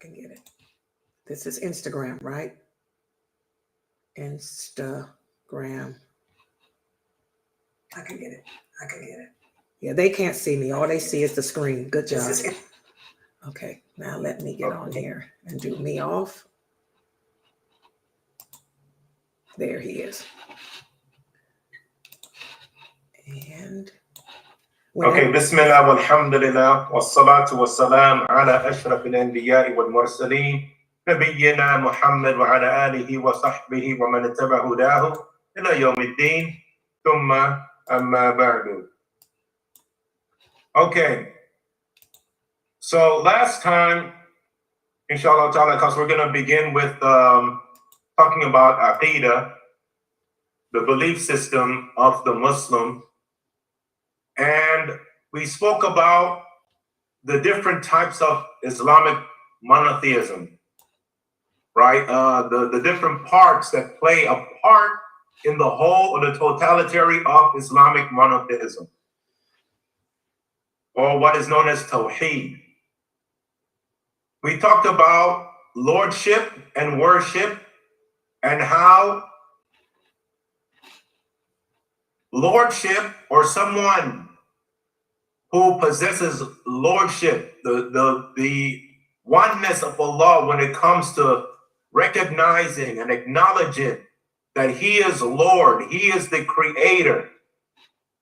can get it. This is Instagram, right? Instagram. I can get it. Yeah, they can't see me. All they see is the screen. Good job. Okay, now let me get on here and do me off. There he is. And okay, Bismillah walhamdulillah wassalatu wassalam ala ashraf al-anbiya wal mursaleen nabiyyina Muhammad wa ala alihi wa sahbihi wa man ittaba hudahu ila yawmiddin thumma amma ba'du. Okay, so last time, inshallah ta'ala, because we're going to begin with talking about Aqeedah, the belief system of the Muslim. And we spoke about the different types of Islamic monotheism, right? The different parts that play a part in the whole or the totality of Islamic monotheism, or what is known as Tawheed. We talked about lordship and worship, and how lordship, or someone who possesses lordship, the oneness of Allah when it comes to recognizing and acknowledging that He is Lord, He is the creator,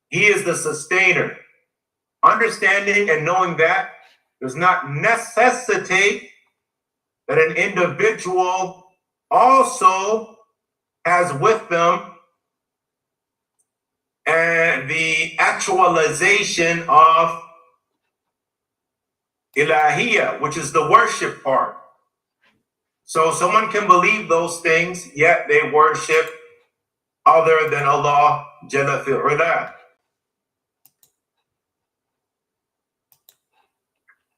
He is the sustainer. Understanding and knowing that does not necessitate that an individual also has with them and the actualization of ilahiyya, which is the worship part. So someone can believe those things, yet they worship other than Allah Jalla fi'ala.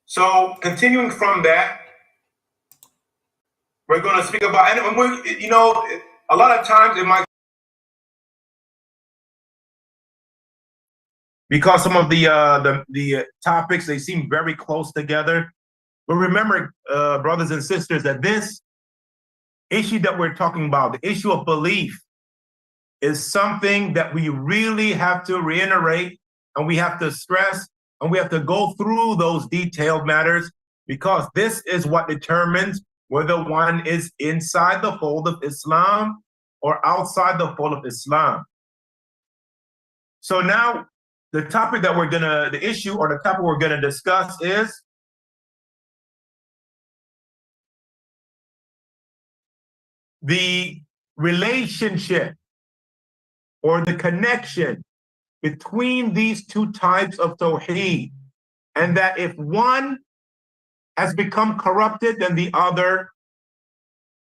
So continuing from that, we're going to speak about, and we're, you know, a lot of times it might, because some of the topics, they seem very close together. But remember, brothers and sisters, that this issue that we're talking about, the issue of belief, is something that we really have to reiterate, and we have to stress, and we have to go through those detailed matters, because this is what determines whether one is inside the fold of Islam or outside the fold of Islam. So now, the topic that the issue or the topic we're gonna discuss is the relationship or the connection between these two types of Tawheed, and that if one has become corrupted, then the other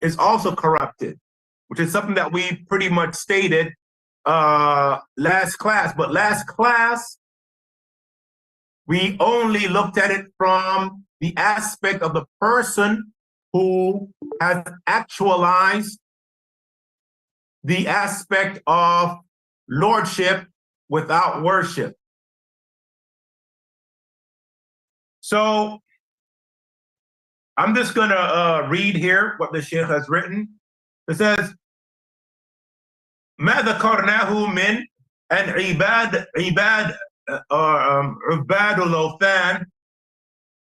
is also corrupted, which is something that we pretty much stated last class. But last class, we only looked at it from the aspect of the person who has actualized the aspect of lordship without worship. So I'm just gonna read here what the Sheikh has written. It says, ما ذكرناه من أن عباد الأوثان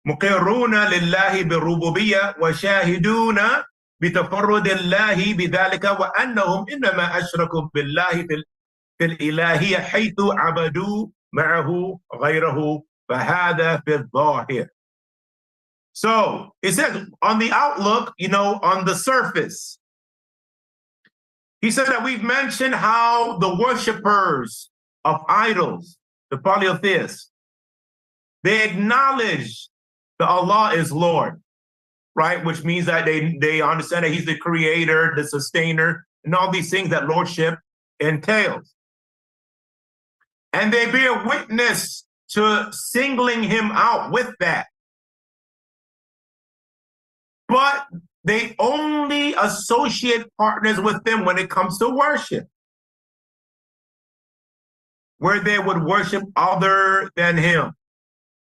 مقرون لله بالربوبية وشاهدون بتفرد الله بذلك، وأنهم إنما أشركوا بالله في الإلهية حيث عبدوا معه غيره، فهذا في الظاهر. So it says on the outlook, you know, on the surface, he said that we've mentioned how the worshipers of idols, the polytheists, they acknowledge that Allah is Lord, right? Which means that they understand that He's the creator, the sustainer, and all these things that lordship entails. And they bear witness to singling Him out with that. But they only associate partners with them when it comes to worship, where they would worship other than Him.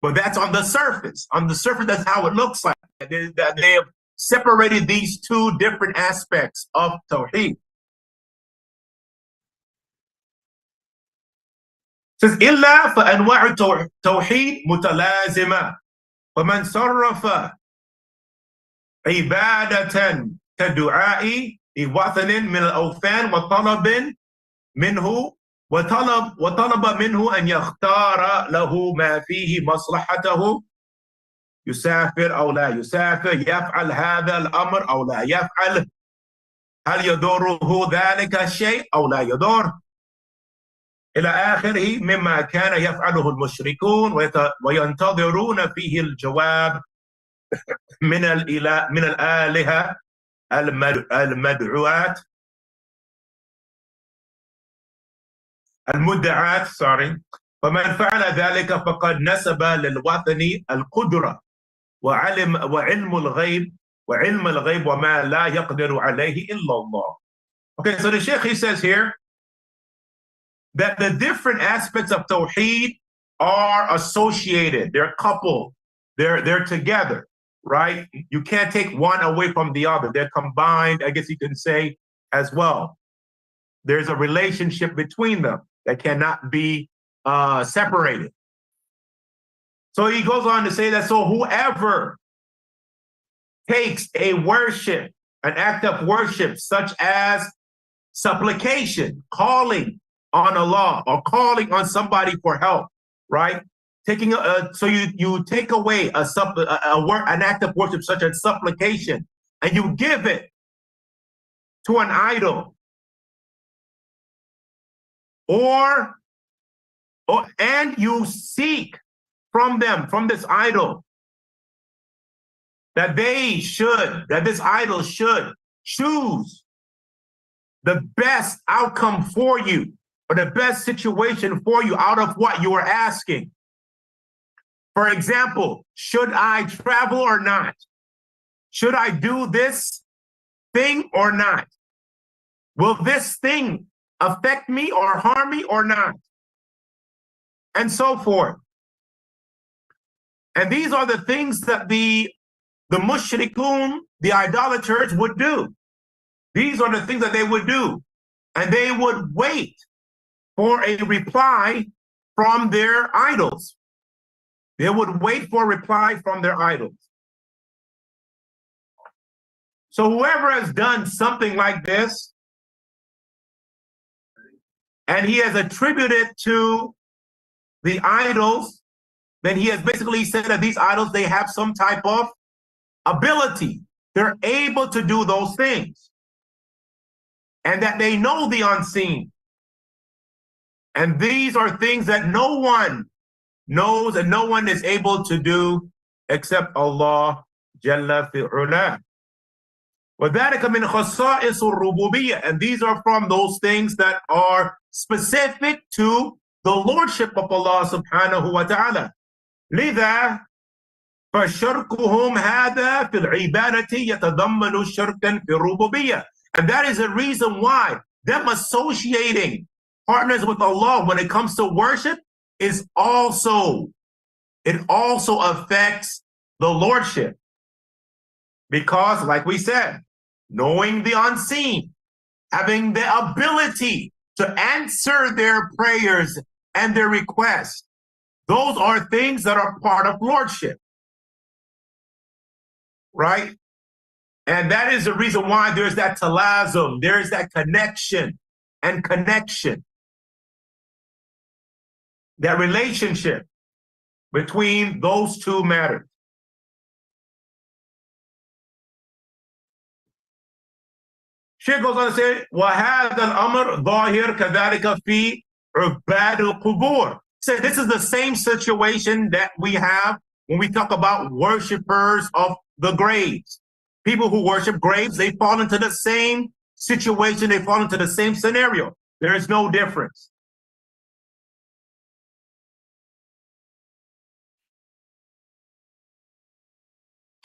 But that's on the surface. On the surface, that's how it looks like. They have separated these two different aspects of Tawheed. It says, إِلَّا فَأَنْوَاعُ التَّوْحِيدِ مُتَلَازِمَةٌ فَمَنْ صَرَّفَ عِبَادَةً كَدُعَاءِ وَثَنٍ مِنَ الْأَوْثَانِ وطلب منه أن يختار له ما فيه مصلحته يسافر أو لا يسافر يفعل هذا الأمر أو لا يفعل هل يضره ذلك الشيء أو لا يضر إلى آخره مما كان يفعله المشركون وينتظرون فيه الجواب من الآلهة المدعوات المدعاة فمن فعل ذلك فقد نسب للوثن القدرة وعلم الغيب وما لا يقدر عليه إلا الله. Okay, so the Sheikh, he says here that the different aspects of Tawheed are associated, they're coupled, they're together, right? You can't take one away from the other. They're combined, I guess you can say, as well. There's a relationship between them that cannot be separated. So he goes on to say that, so whoever takes a worship, an act of worship, such as supplication, calling on Allah or calling on somebody for help, right? Taking so you take away an act of worship such as supplication and you give it to an idol, and you seek from them, from this idol, that this idol should choose the best outcome for you or the best situation for you out of what you are asking. For example, should I travel or not? Should I do this thing or not? Will this thing affect me or harm me or not? And so forth. And these are the things that the mushrikun, the idolaters, would do. These are the things that they would do. And they would wait for a reply from their idols. They would wait for a reply from their idols. So whoever has done something like this, and he has attributed to the idols, then he has basically said that these idols, they have some type of ability. They're able to do those things. And that they know the unseen. And these are things that no one knows and no one is able to do except Allah Jalla fi'ula. وَذَلِكَ مِنْ خَصَائِصُ الرُّبُوبِيَّةِ. And these are from those things that are specific to the lordship of Allah subhanahu wa ta'ala. لذا فشركهم هذا في العبادة يتضمن شركا في الربوبية. And that is the reason why them associating partners with Allah when it comes to worship it also affects the lordship. Because like we said, knowing the unseen, having the ability to answer their prayers and their requests, those are things that are part of lordship, right? And that is the reason why there's that talazum, there's that connection, that relationship between those two matters. Sheikh goes on to say, وَهَذَا الْأَمْرُ ظَاهِرْ كَذَلِكَ فِي عُبَادِ الْقُبُورِ. So this is the same situation that we have when we talk about worshipers of the graves. People who worship graves, they fall into the same situation, they fall into the same scenario. There is no difference.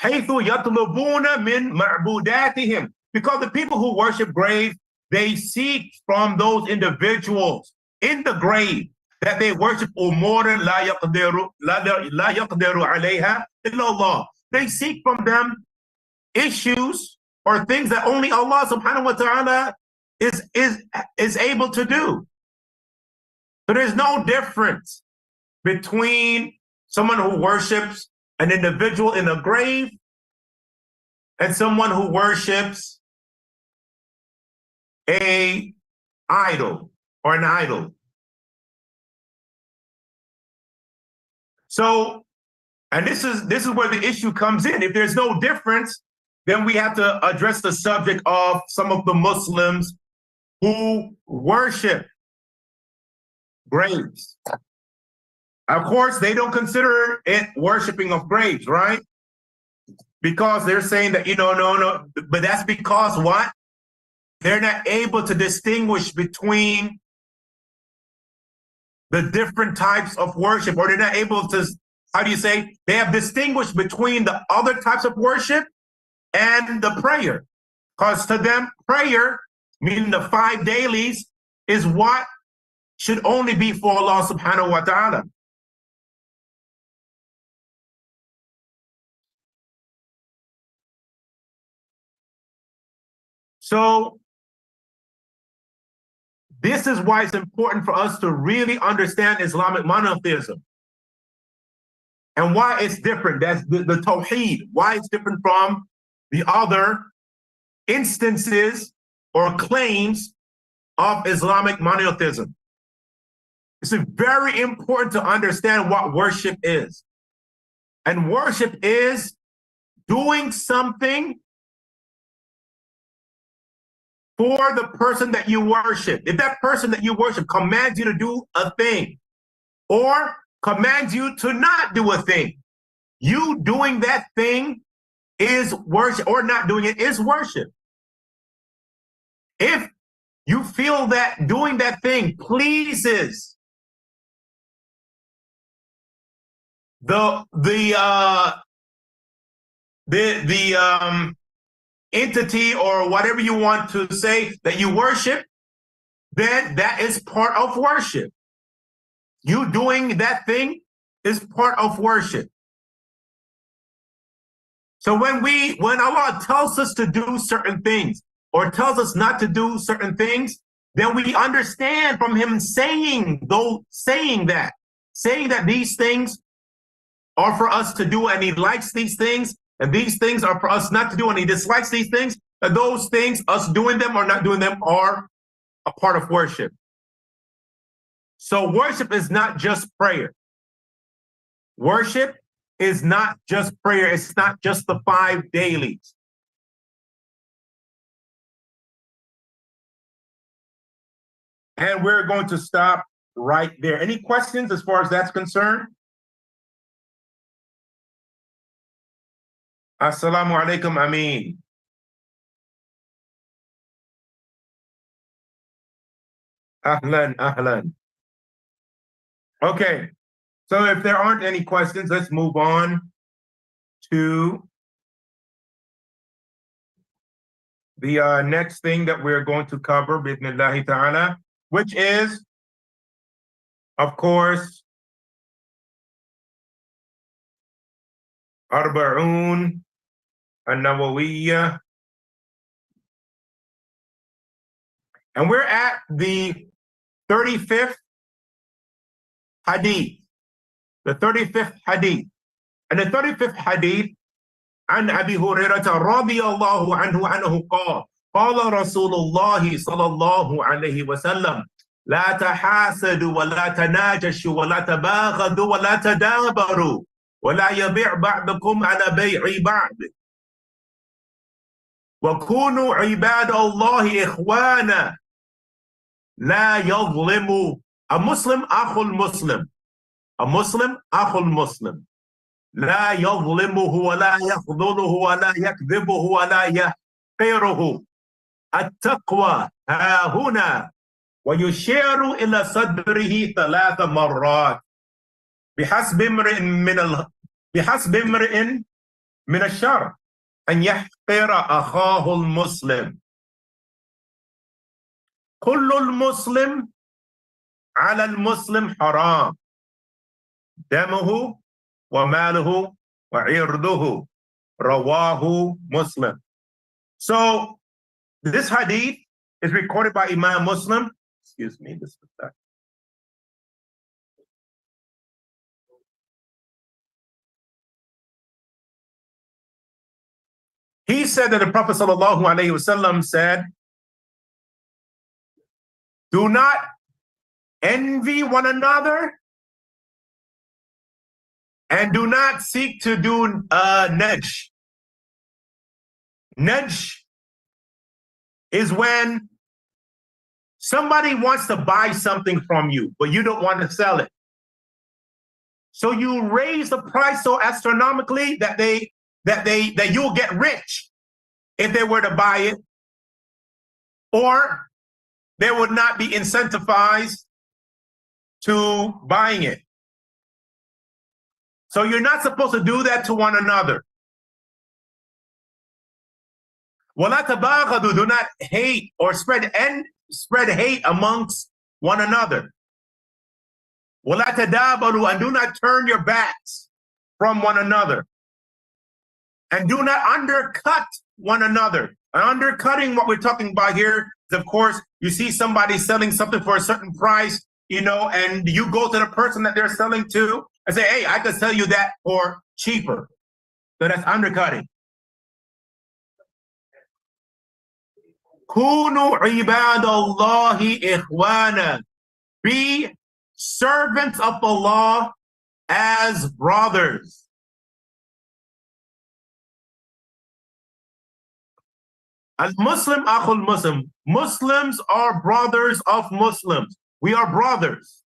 حَيْثُ يَطْلُبُونَ مِنْ مَعْبُودَاتِهِمْ. Because the people who worship graves, they seek from those individuals in the grave that they worship umuran la yaqdiru alayha illa Allah. They seek from them issues or things that only Allah subhanahu wa ta'ala is able to do. So there's no difference between someone who worships an individual in a grave and someone who worships a idol or an idol. So, and this is where the issue comes in. If there's no difference, then we have to address the subject of some of the Muslims who worship graves. Of course, they don't consider it worshiping of graves, right? Because they're saying that, no, but that's because what? They're not able to distinguish between the different types of worship, or they're not able to, they have distinguished between the other types of worship and the prayer. Because to them, prayer, meaning the 5 dailies, is what should only be for Allah subhanahu wa ta'ala. So this is why it's important for us to really understand Islamic monotheism and why it's different. That's the Tawheed, why it's different from the other instances or claims of Islamic monotheism. It's very important to understand what worship is. And worship is doing something for the person that you worship. If that person that you worship commands you to do a thing or commands you to not do a thing, you doing that thing is worship, or not doing it is worship. If you feel that doing that thing pleases the entity or whatever you want to say that you worship, then that is part of worship. You doing that thing is part of worship. So when Allah tells us to do certain things or tells us not to do certain things, then we understand from him saying that these things are for us to do and he likes these things, and these things are for us not to do and he dislikes these things, and those things, us doing them or not doing them, are a part of worship. So worship is not just prayer. Worship is not just prayer. It's not just the 5 dailies. And we're going to stop right there. Any questions as far as that's concerned? Assalamu alaikum, Ameen. Ahlan, ahlan. Okay, so if there aren't any questions, let's move on to the next thing that we're going to cover, bidnillahi ta'ala, which is, of course, Arba'un an-Nawawiyya. And we're at the 35th Hadith. The 35th Hadith. And the 35th Hadith, عن أبي هريرة رضي الله عنه قال قال رسول الله صلى الله عليه وسلم لا تحاسدوا ولا تناجشوا ولا تباغضوا ولا تدابروا ولا يبيع بعضكم على بيع بعض وكونوا عباد الله إخوانا لا يظلم المسلم أخو المسلم المسلم أخو المسلم لا يظلمه ولا يخذله ولا يكذبه ولا يحقره التقوى ها هنا ويشير إلى صدره 3 مرات بحسب امرئ من الشر أن يحقر أخاه المسلم كل المسلم على المسلم حرام دمه وماله وعرضه رواه Muslim. So this hadith is recorded by Imam Muslim. Excuse me, this is that. He said that the Prophet sallallahu alaihi wasallam said, do not envy one another and do not seek to do nudge. Nudge is when somebody wants to buy something from you, but you don't want to sell it. So you raise the price so astronomically that you'll get rich if they were to buy it, or they would not be incentivized to buying it. So you're not supposed to do that to one another. وَلَا تَبَاغَضُوا, do not hate or spread hate amongst one another. وَلَا تَدَابَرُوا, and do not turn your backs from one another. And do not undercut one another. And undercutting, what we're talking about here is, of course, you see somebody selling something for a certain price, and you go to the person that they're selling to and say, hey, I could sell you that for cheaper. So that's undercutting. Kunu ibadallahi ikhwana. Be servants of Allah as brothers. Al-Muslim akhul Muslim. Muslims are brothers of Muslims. We are brothers.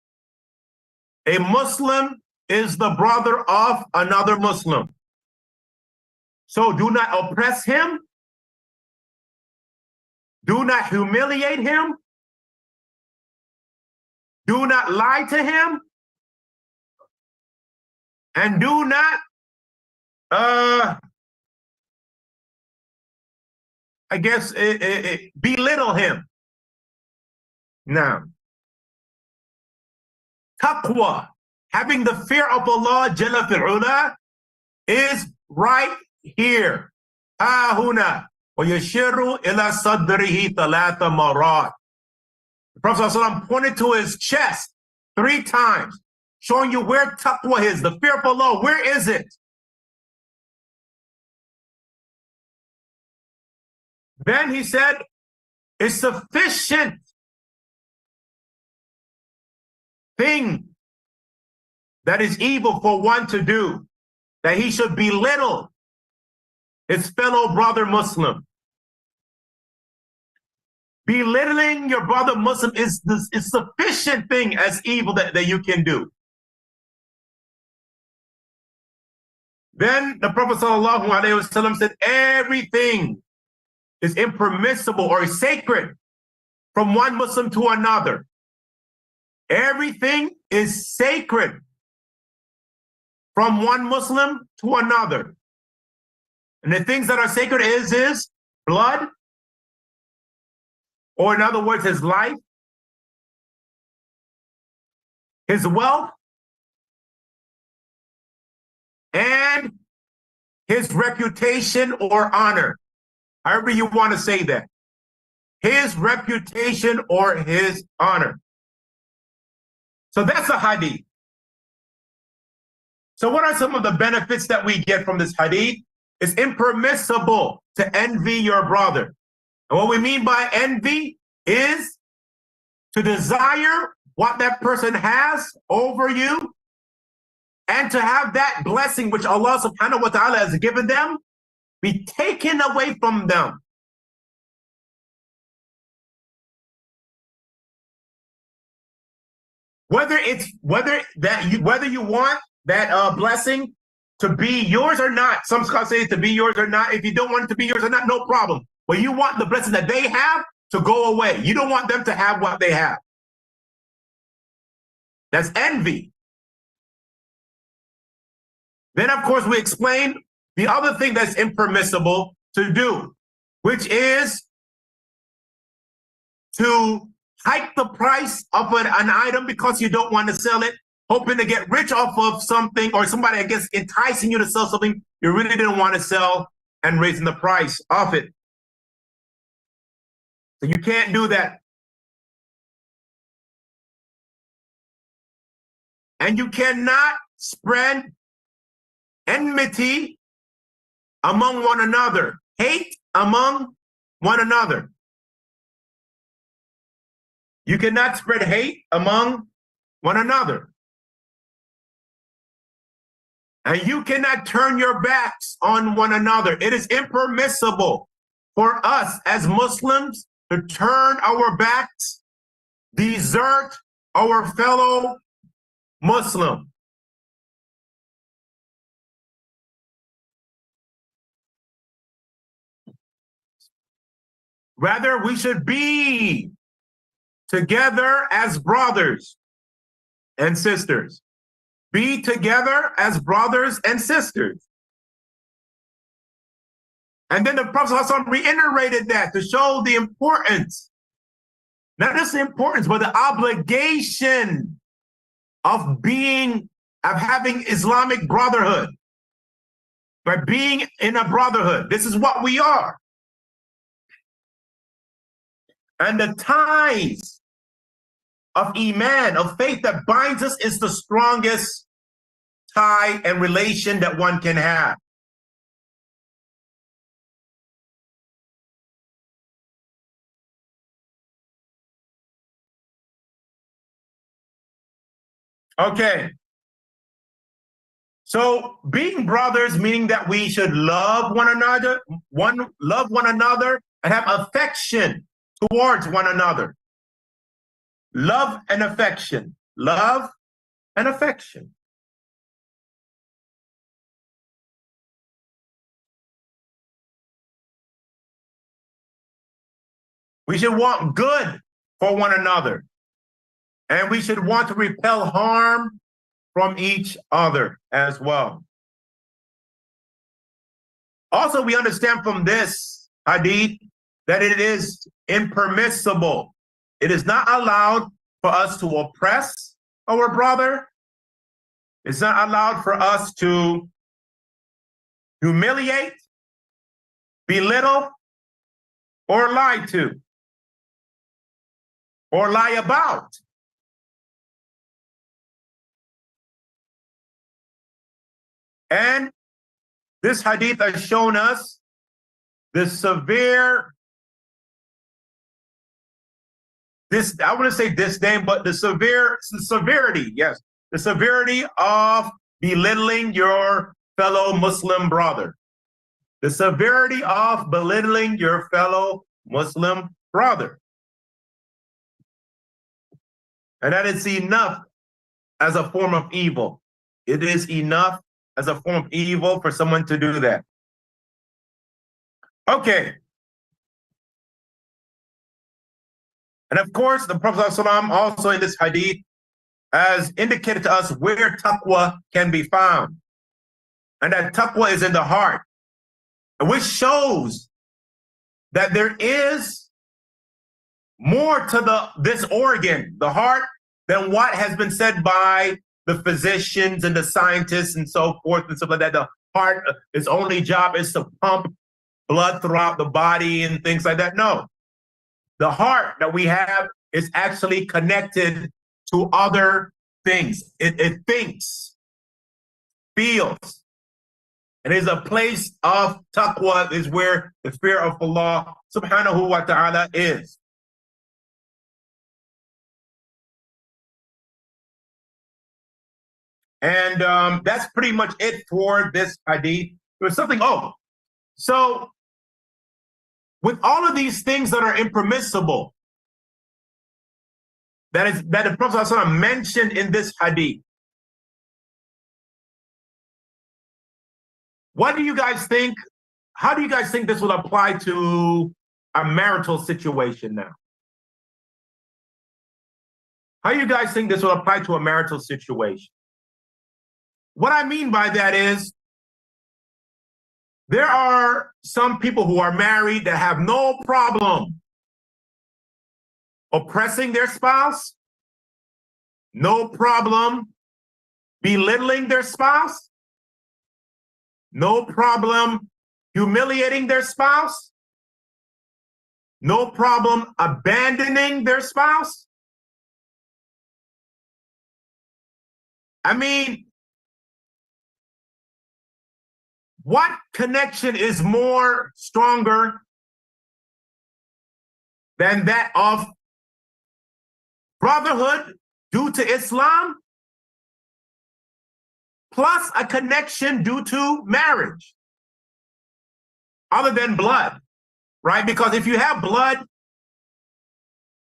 A Muslim is the brother of another Muslim. So do not oppress him. Do not humiliate him. Do not lie to him. And do not belittle him. Now, taqwa, having the fear of Allah Jalla fi'ula, is right here. Huna wa yashiru ila sadrihi thalatha marat. The Prophet ﷺ pointed to his chest 3 times, showing you where taqwa is, the fear of Allah. Where is it? Then he said, it's sufficient thing that is evil for one to do, that he should belittle his fellow brother Muslim. Belittling your brother Muslim is sufficient thing as evil that you can do. Then the Prophet ﷺ said, everything is impermissible or sacred from one Muslim to another. Everything is sacred from one Muslim to another. And the things that are sacred is blood, or in other words, his life, his wealth, and his reputation or honor. However you want to say that. His reputation or his honor. So that's a hadith. So what are some of the benefits that we get from this hadith? It's impermissible to envy your brother. And what we mean by envy is to desire what that person has over you, and to have that blessing which Allah subhanahu wa ta'ala has given them be taken away from them. Whether you want that blessing to be yours or not. Some scholars say to be yours or not. If you don't want it to be yours or not, no problem. But you want the blessing that they have to go away. You don't want them to have what they have. That's envy. Then, of course, we explain the other thing that's impermissible to do, which is to hike the price of an item because you don't want to sell it, hoping to get rich off of something, or somebody, I guess, enticing you to sell something you really didn't want to sell and raising the price of it. So you can't do that. And you cannot spread enmity among one another, hate among one another. You cannot spread hate among one another. And you cannot turn your backs on one another. It is impermissible for us as Muslims to turn our backs, desert our fellow Muslim. Rather, we should be together as brothers and sisters. Be together as brothers and sisters. And then the Prophet ﷺ reiterated that to show the importance, not just the importance, but the obligation of having Islamic brotherhood, by being in a brotherhood. This is what we are. And the ties of Iman, of faith that binds us, is the strongest tie and relation that one can have. Okay. So being brothers, meaning that we should love one another, and have affection towards one another. Love and affection. Love and affection. We should want good for one another. And we should want to repel harm from each other as well. Also, we understand from this hadith that it is impermissible. It is not allowed for us to oppress our brother. It's not allowed for us to humiliate, belittle, or lie to, or lie about. And this hadith has shown us the severe, I want to say disdain, but the severity, yes, the severity of belittling your fellow Muslim brother. The severity of belittling your fellow Muslim brother. And that is enough as a form of evil. It is enough as a form of evil for someone to do that. Okay. And of course, the Prophet ﷺ also in this hadith has indicated to us where taqwa can be found. And that taqwa is in the heart, which shows that there is more to this organ, the heart, than what has been said by the physicians and the scientists and so forth and stuff like that. The heart, its only job is to pump blood throughout the body and things like that. No. The heart that we have is actually connected to other things. It thinks, feels. And is a place of taqwa, is where the fear of Allah subhanahu wa ta'ala is. And that's pretty much it for this hadith. There's something, so with all of these things that are impermissible, that the Prophet ﷺ mentioned in this hadith, what do you guys think? How do you guys think this will apply to a marital situation now? How do you guys think this will apply to a marital situation? What I mean by that is, there are some people who are married that have no problem oppressing their spouse. No problem belittling their spouse. No problem humiliating their spouse. No problem abandoning their spouse. I mean, what connection is more stronger than that of brotherhood due to Islam, plus a connection due to marriage, other than blood, right? Because if you have blood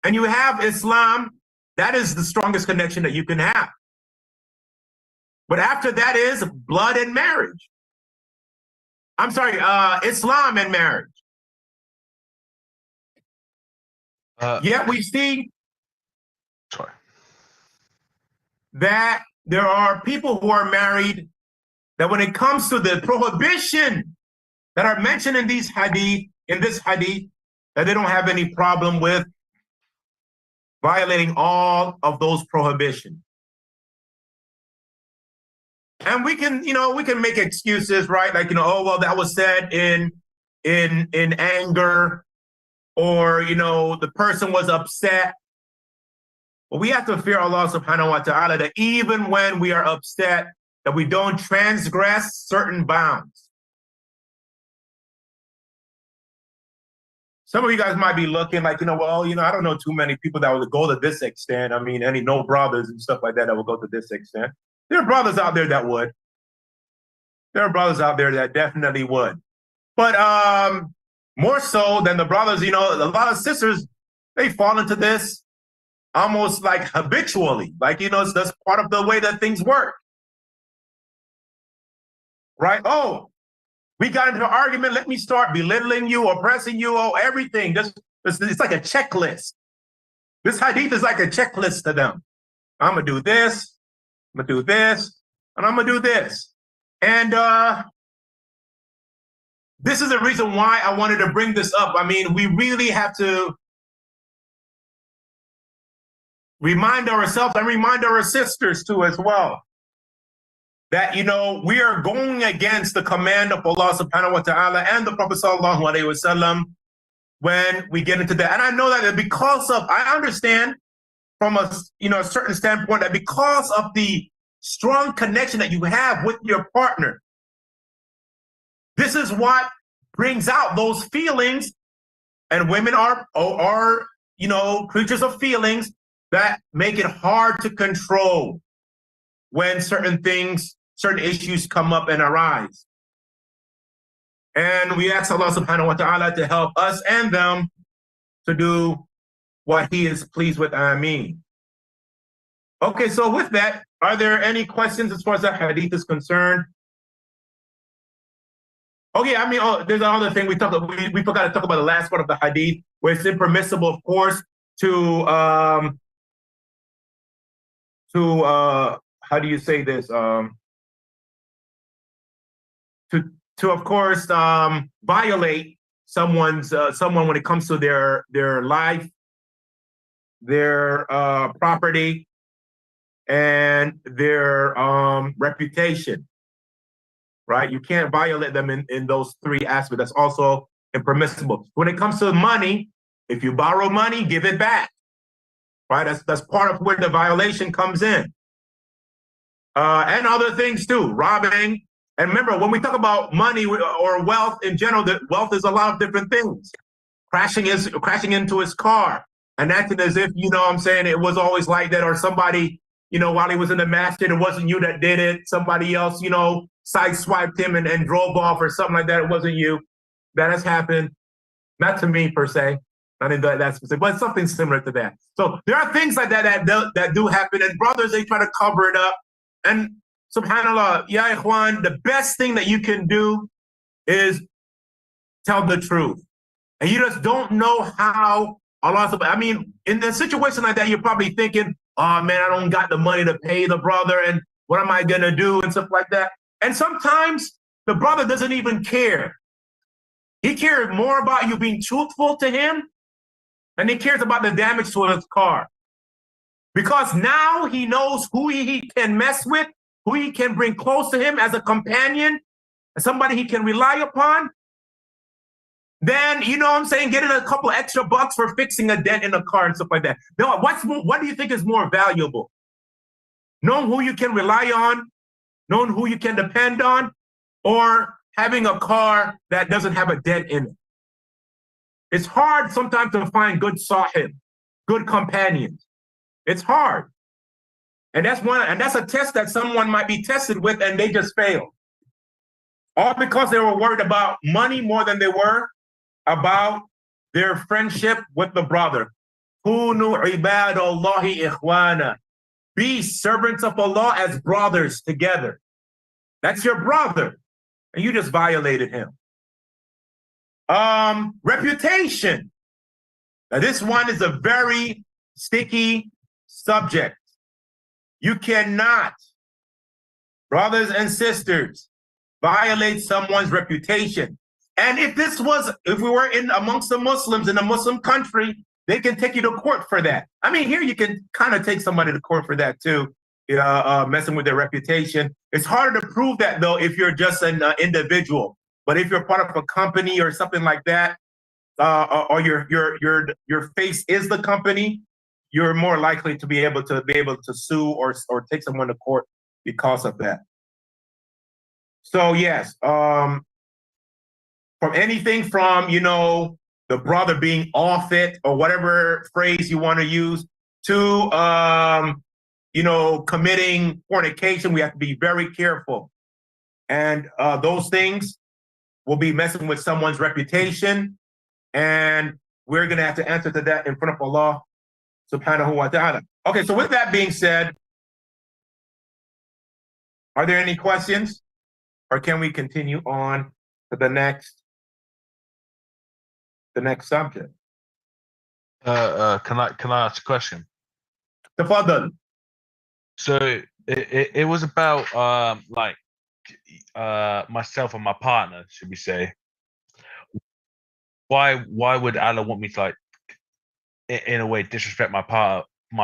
and you have Islam, that is the strongest connection that you can have. But after that is blood and marriage. I'm sorry, Islam and marriage. Yet we see that there are people who are married that when it comes to the prohibition that are mentioned in these hadith, that they don't have any problem with violating all of those prohibitions. And we can, we can make excuses, right? Like, oh, well, that was said in anger, or, the person was upset. But we have to fear Allah subhanahu wa ta'ala that even when we are upset, that we don't transgress certain bounds. Some of you guys might be looking like, well, I don't know too many people that would go to this extent. I mean, no brothers and stuff like that would go to this extent. There are brothers out there that would. There are brothers out there that definitely would. But more so than the brothers, a lot of sisters, they fall into this almost like habitually. Like, that's part of the way that things work. Right? Oh, we got into an argument. Let me start belittling you, oppressing you, everything. It's like a checklist. This hadith is like a checklist to them. I'm going to do this. I'm gonna do this, and I'm gonna do this. And this is the reason why I wanted to bring this up. I mean, we really have to remind ourselves and remind our sisters too as well, that, we are going against the command of Allah subhanahu wa ta'ala and the Prophet sallallahu alaihi wasallam when we get into that. And I know that because of, I understand from a certain standpoint that because of the strong connection that you have with your partner, this is what brings out those feelings. And women are creatures of feelings that make it hard to control when certain issues come up and arise. And we ask Allah subhanahu wa ta'ala to help us and them to do what He is pleased with. Ameen. Okay, so with that, are there any questions as far as that hadith is concerned? Okay, there's another thing we forgot to talk about the last part of the hadith, where it's impermissible, of course, to how do you say this? To of course violate someone when it comes to their life, their property, and their reputation, right? You can't violate them in those three aspects. That's also impermissible. When it comes to money, if you borrow money, give it back, right? That's part of where the violation comes in. And other things too, robbing. And remember, when we talk about money or wealth in general, that wealth is a lot of different things. Crashing into his car and acting as if, it was always like that, or somebody, while he was in the masjid, it wasn't you that did it. Somebody else, sideswiped him and drove off or something like that. It wasn't you. That has happened. Not to me per se. Not in that specific, but something similar to that. So there are things like that that do happen, and brothers, they try to cover it up. And subhanAllah, ya ikhwan, the best thing that you can do is tell the truth. And you just don't know how Allah, in a situation like that, you're probably thinking, oh man, I don't got the money to pay the brother, and what am I gonna do, and stuff like that. And sometimes the brother doesn't even care. He cares more about you being truthful to him And he cares about the damage to his car. Because now he knows who he can mess with, who he can bring close to him as a companion, as somebody he can rely upon. Then, you know what I'm saying, getting a couple extra bucks for fixing a dent in a car and stuff like that. Now, what do you think is more valuable? Knowing who you can rely on, knowing who you can depend on, or having a car that doesn't have a dent in it? It's hard sometimes to find good sahib, good companions. It's hard. And that's a test that someone might be tested with and they just failed. All because they were worried about money more than they were about their friendship with the brother. Kunu ibadallahi ikhwana. Be servants of Allah as brothers together. That's your brother. And you just violated him. Reputation. Now this one is a very sticky subject. You cannot, brothers and sisters, violate someone's reputation. And if we were amongst the Muslims in a Muslim country, they can take you to court for that. I mean, here you can kind of take somebody to court for that too, messing with their reputation. It's harder to prove that though if you're just an individual. But if you're part of a company or something like that, or your face is the company, you're more likely to be able to sue or take someone to court because of that. So yes, from anything from, you know, the brother being off it or whatever phrase you want to use to, you know, committing fornication, we have to be very careful. And those things will be messing with someone's reputation. And we're going to have to answer to that in front of Allah subhanahu wa ta'ala. Okay, so with that being said, are there any questions? Or can we continue on to the next subject? Can I ask a question? Tafadhal. So it was about myself and my partner, should we say? Why would Allah want me to, like, in a way, disrespect my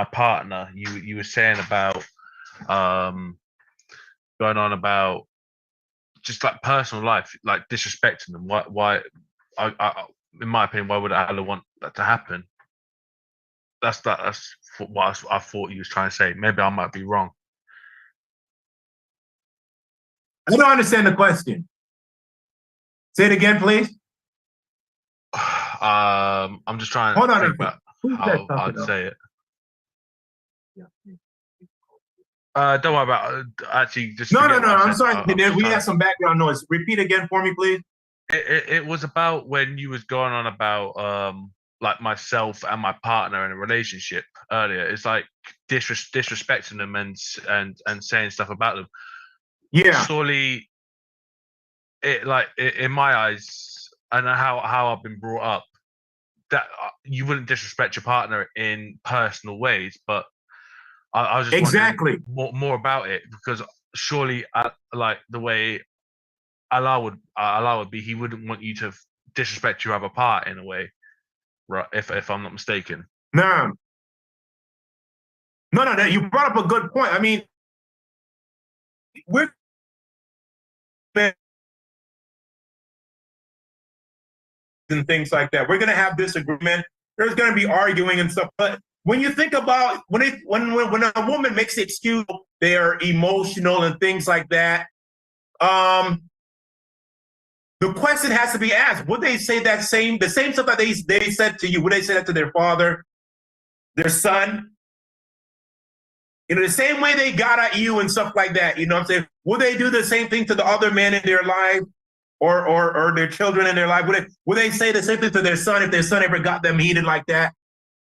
partner? You were saying about going on about just like personal life, like disrespecting them. Why? In my opinion, why would Allah want that to happen? That's what I thought you was trying to say. Maybe I might be wrong. I don't understand the question. Say it again, please. I'm just trying Hold to on. think about how I'd say it. Don't worry about it. Actually, just no. I'm sorry. We have some background noise. Repeat again for me, please. It was about when you was going on about like myself and my partner in a relationship earlier. It's like disrespecting them and saying stuff about them. Yeah. Surely, in my eyes, and how I've been brought up, that you wouldn't disrespect your partner in personal ways, but I was just exactly wondering more about it, because surely, like the way Allah would be, He wouldn't want you to disrespect your other part in a way, right? If I'm not mistaken. No. You brought up a good point. I mean, we're and things like that. We're going to have disagreement. There's going to be arguing and stuff. But when you think about when a woman makes the excuse, they're emotional and things like that. The question has to be asked: would they say the same stuff that they said to you? Would they say that to their father, their son? You know, the same way they got at you and stuff like that. You know what I'm saying? Would they do the same thing to the other men in their life? Or their children in their life? Would they say the same thing to their son if their son ever got them heated like that?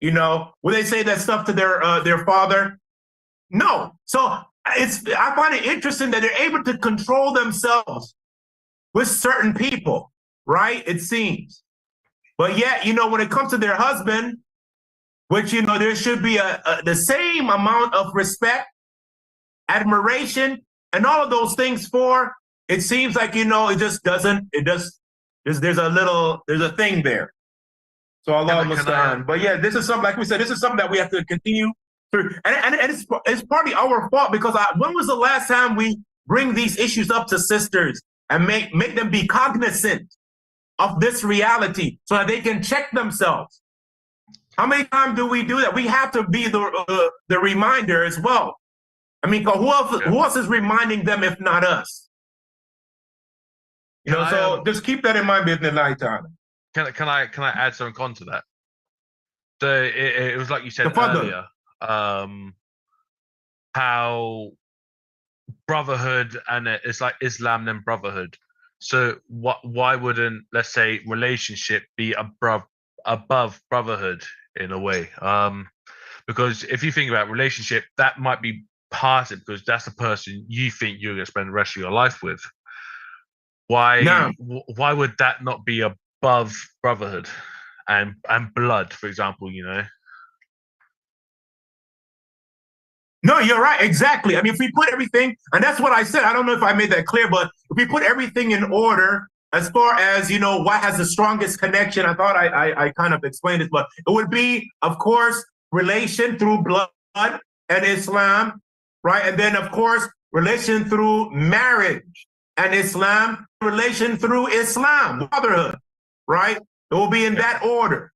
You know, would they say that stuff to their father? No. So I find it interesting that they're able to control themselves with certain people, right? It seems. But yet, you know, when it comes to their husband, which, you know, there should be the same amount of respect, admiration, and all of those things for. It seems like, you know, it just doesn't, there's a thing there. So Allah Can I- musta'an. But yeah, this is something, like we said, this is something that we have to continue through. And it's partly our fault, because when was the last time we bring these issues up to sisters and make them be cognizant of this reality so that they can check themselves? How many times do we do that? We have to be the reminder as well. I mean, who else is reminding them if not us? You know, so just keep that in mind, Bismillah ta'ala. Can I add something on to that? So it was like you said earlier, how brotherhood, and it's like Islam then brotherhood. So why wouldn't, let's say, relationship be above brotherhood in a way? Because if you think about relationship, that might be passive because that's the person you think you're going to spend the rest of your life with. Why would that not be above brotherhood and blood, for example, you know? No, you're right. Exactly. I mean, if we put everything, and that's what I said, I don't know if I made that clear, but if we put everything in order, as far as, you know, what has the strongest connection, I thought I kind of explained it, but it would be, of course, relation through blood and Islam, right? And then, of course, relation through marriage and Islam, relation through Islam, brotherhood, right? It will be in that order.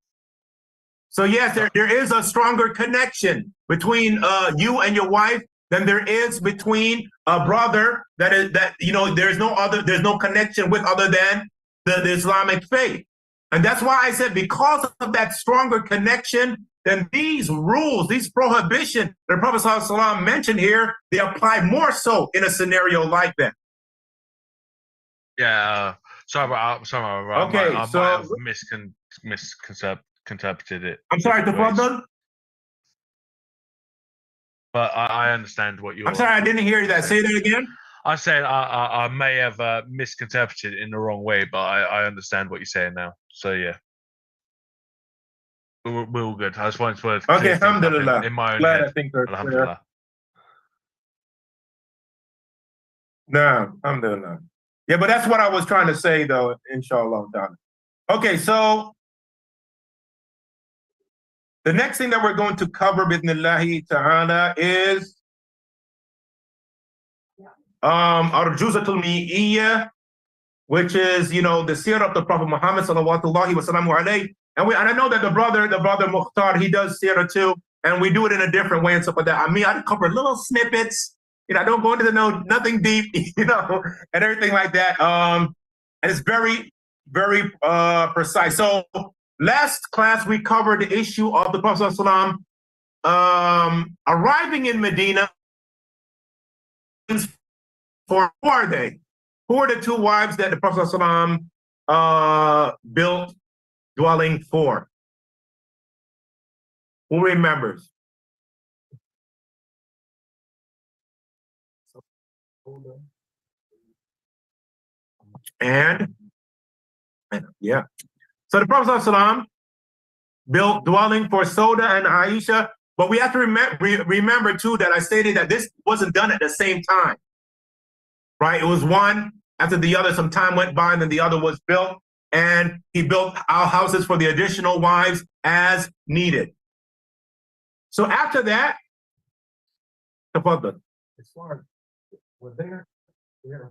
So yes, there is a stronger connection between you and your wife than there is between a brother there's no connection with other than the Islamic faith. And that's why I said, because of that stronger connection, then these rules, these prohibitions that the Prophet ﷺ mentioned here, they apply more so in a scenario like that. Yeah, sorry. Okay, I so might have misinterpreted it. I'm sorry, Tafaddal? But I understand what you're. I'm sorry, I didn't hear that. Say that again. I said I may have misinterpreted it in the wrong way, but I understand what you're saying now. So yeah, we're all good. I just wanted to okay, alhamdulillah. In my own Glad head. I think they're Alhamdulillah. No, alhamdulillah. Yeah, but that's what I was trying to say, though, inshallah. Okay, so the next thing that we're going to cover, bidnillahi ta'ala, is Arjuzatul Mi'iyya, which is, you know, the Seerah of the Prophet Muhammad sallallahu wa sallam alayhi. And I know that the brother Mukhtar, he does Seerah too, and we do it in a different way and stuff like that. I mean, I cover little snippets. You know, I don't go into nothing deep, you know, and everything like that. And it's very, very precise. So last class, we covered the issue of the Prophet ﷺ arriving in Medina. Who are they? Who are the two wives that the Prophet ﷺ built dwelling for? Who remembers? And yeah, so the Prophet ﷺ built dwelling for Soda and Aisha, but we have to remember too that I stated that this wasn't done at the same time, right? It was one after the other. Some time went by, and then the other was built, and he built our houses for the additional wives as needed. So after that, As far as were their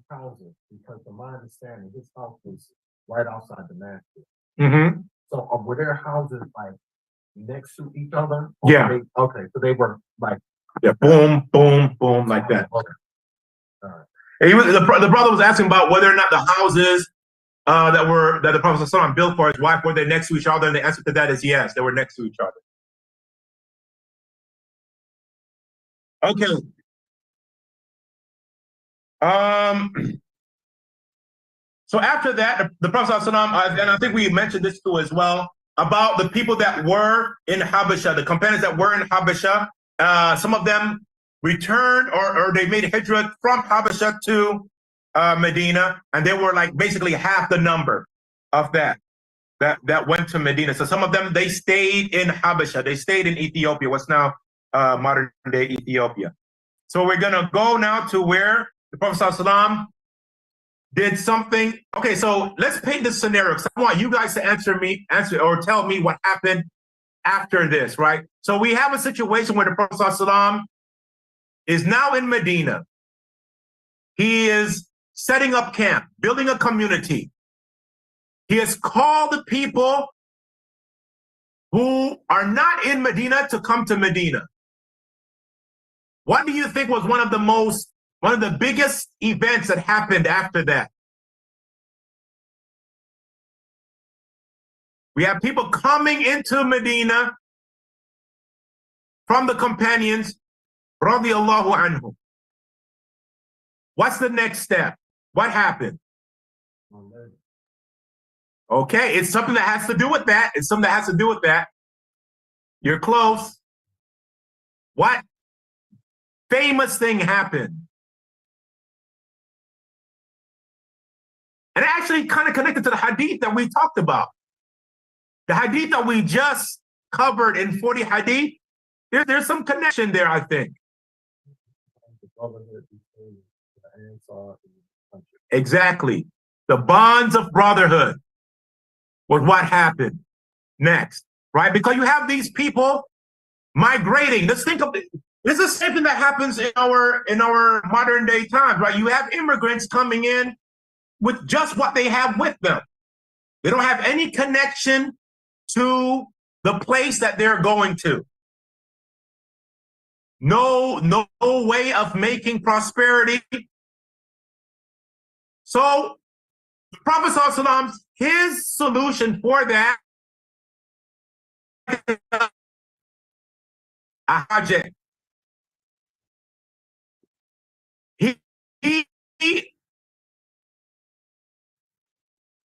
houses, because from my understanding, his house was right outside Damascus. mm-hmm. So were their houses like next to each other? Yeah. Okay, so they were like Boom, boom, boom, like that. Okay. All right. And the brother was asking about whether or not the houses that the Prophet ﷺ built for his wife, were they next to each other, and the answer to that is yes, they were next to each other. Okay. So after that, the Prophet ﷺ, and I think we mentioned this too as well, about the people that were in Habasha, the companions that were in Habasha. Some of them returned or they made hijrah from Habasha to Medina, and they were like basically half the number of that went to Medina. So some of them, they stayed in Habasha, they stayed in Ethiopia, what's now modern day Ethiopia. So we're gonna go now to where the Prophet ﷺ did something. Okay, so let's paint this scenario, because I want you guys to answer or tell me what happened after this, right? So we have a situation where the Prophet ﷺ is now in Medina. He is setting up camp, building a community. He has called the people who are not in Medina to come to Medina. What do you think was one of the biggest events that happened after that? We have people coming into Medina from the companions, radiyallahu anhum. What's the next step? What happened? Okay, it's something that has to do with that. It's something that has to do with that. You're close. What famous thing happened? And actually kind of connected to the hadith that we talked about. The hadith that we just covered in 40 hadith, there's some connection there, I think. Exactly. The bonds of brotherhood was what happened next, right? Because you have these people migrating. Let's think of it. This is something that happens in our modern day times, right? You have immigrants coming in with just what they have with them. They don't have any connection to the place that they're going to. No way of making prosperity. So the Prophet ﷺ, his solution for that,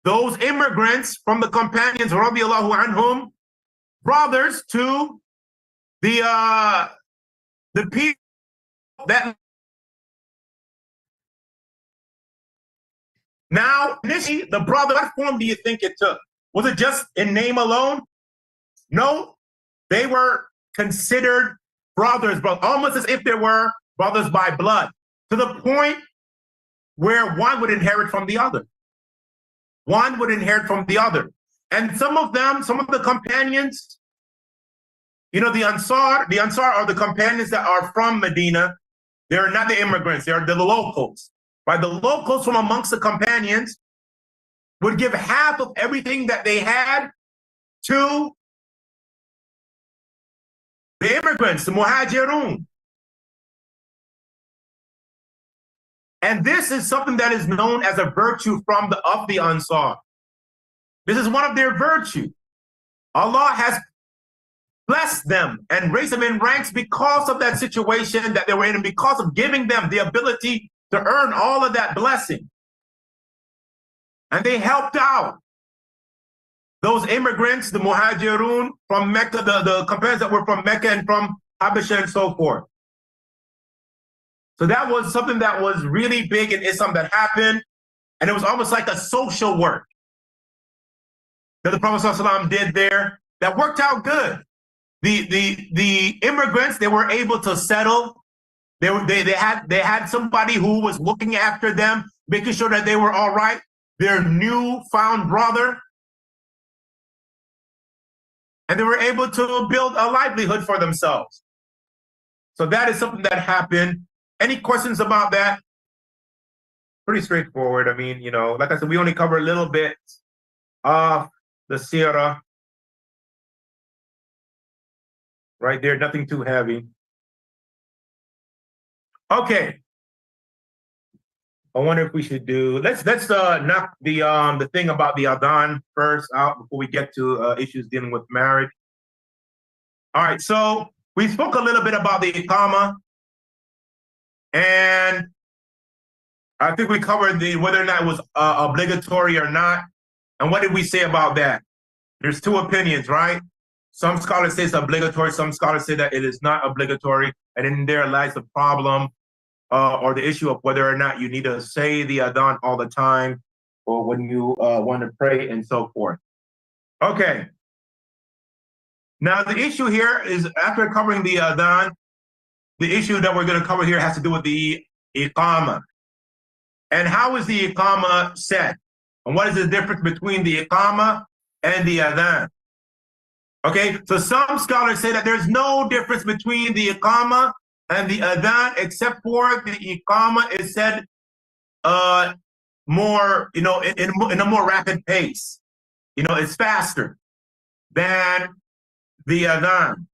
those immigrants from the companions, radiyallahu anhum, brothers to the people that now initially the brother, what form do you think it took? Was it just in name alone? No, they were considered brothers, but almost as if they were brothers by blood, to the point where one would inherit from the other. One would inherit from the other. And some of the companions, you know, the Ansar are the companions that are from Medina. They're not the immigrants, they're the locals. Right? The locals from amongst the companions would give half of everything that they had to the immigrants, the muhajirun. And this is something that is known as a virtue of the Ansar. This is one of their virtues. Allah has blessed them and raised them in ranks because of that situation that they were in, and because of giving them the ability to earn all of that blessing. And they helped out those immigrants, the muhajirun from Mecca, the companions that were from Mecca and from Habasha and so forth. So that was something that was really big in Islam that happened. And it was almost like a social work that the Prophet ﷺ did there that worked out good. The immigrants, they were able to settle. They had somebody who was looking after them, making sure that they were all right. Their newfound brother. And they were able to build a livelihood for themselves. So that is something that happened. Any questions about that? Pretty straightforward. I mean, you know, like I said, we only cover a little bit of the Seerah. Right there, nothing too heavy. Okay. I wonder if we should do, let's knock the thing about the adhan first out before we get to issues dealing with marriage. All right, so we spoke a little bit about the iqama, and I think we covered whether or not it was obligatory or not. And what did we say about that? There's two opinions, right? Some scholars say it's obligatory, some scholars say that it is not obligatory, and in there lies the problem or the issue of whether or not you need to say the adhan all the time or when you want to pray and so forth. Okay. Now the issue here is, after covering the adhan, the issue that we're going to cover here has to do with the iqama. And how is the iqama said? And what is the difference between the iqama and the adhan? Okay, so some scholars say that there's no difference between the iqama and the adhan, except for the iqama is said more, in a more rapid pace. It's faster than the adhan.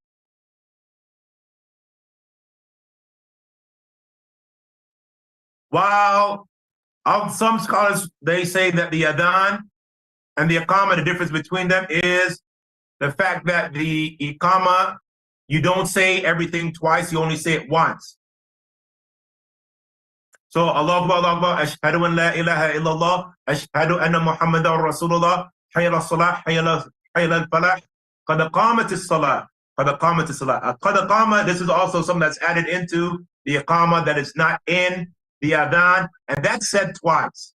While some scholars, they say that the adhan and the iqama, the difference between them is the fact that the iqama, you don't say everything twice, you only say it once. So Allahu Akbar, Allahu Akbar, ashhadu an la ilaha illallah, ashhadu anna Muhammadan Rasulullah, hayya al-salah, hayya al-falah, qad qamat as-salah, qad qamat as-salah. Qad qama, this is also something that's added into the iqama that is not in the adhan, and that's said twice.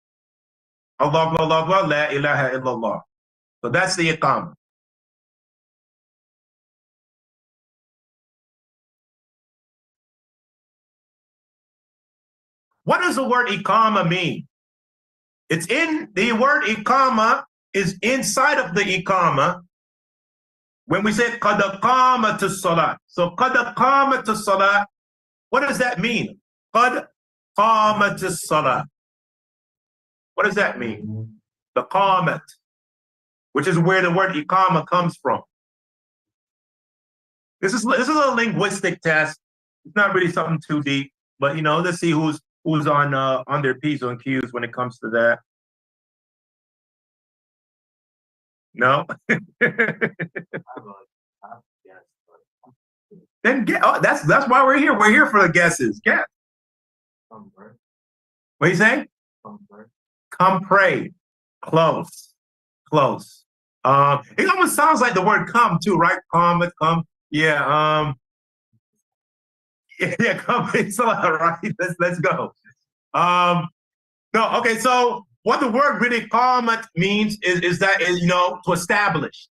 Allahu Akbar, Allahu Akbar, la ilaha illallah. So that's the iqama. What does the word iqama mean? The word iqama is inside of the iqama when we say qad qamat as-salat. So qad qamat as-salat, what does that mean? Qad qamat as-salat. What does that mean? The qamat, which is where the word iqama comes from. This is a linguistic test. It's not really something too deep, but let's see who's on their P's and Q's when it comes to that. No? Then that's why we're here. We're here for the guesses. Guess. What do you say? Come pray. Close. Close. It almost sounds like the word come too, right? Come. Yeah. Yeah, come. It's all right. Let's go. No, okay, so what the word really qamat means is that to establish.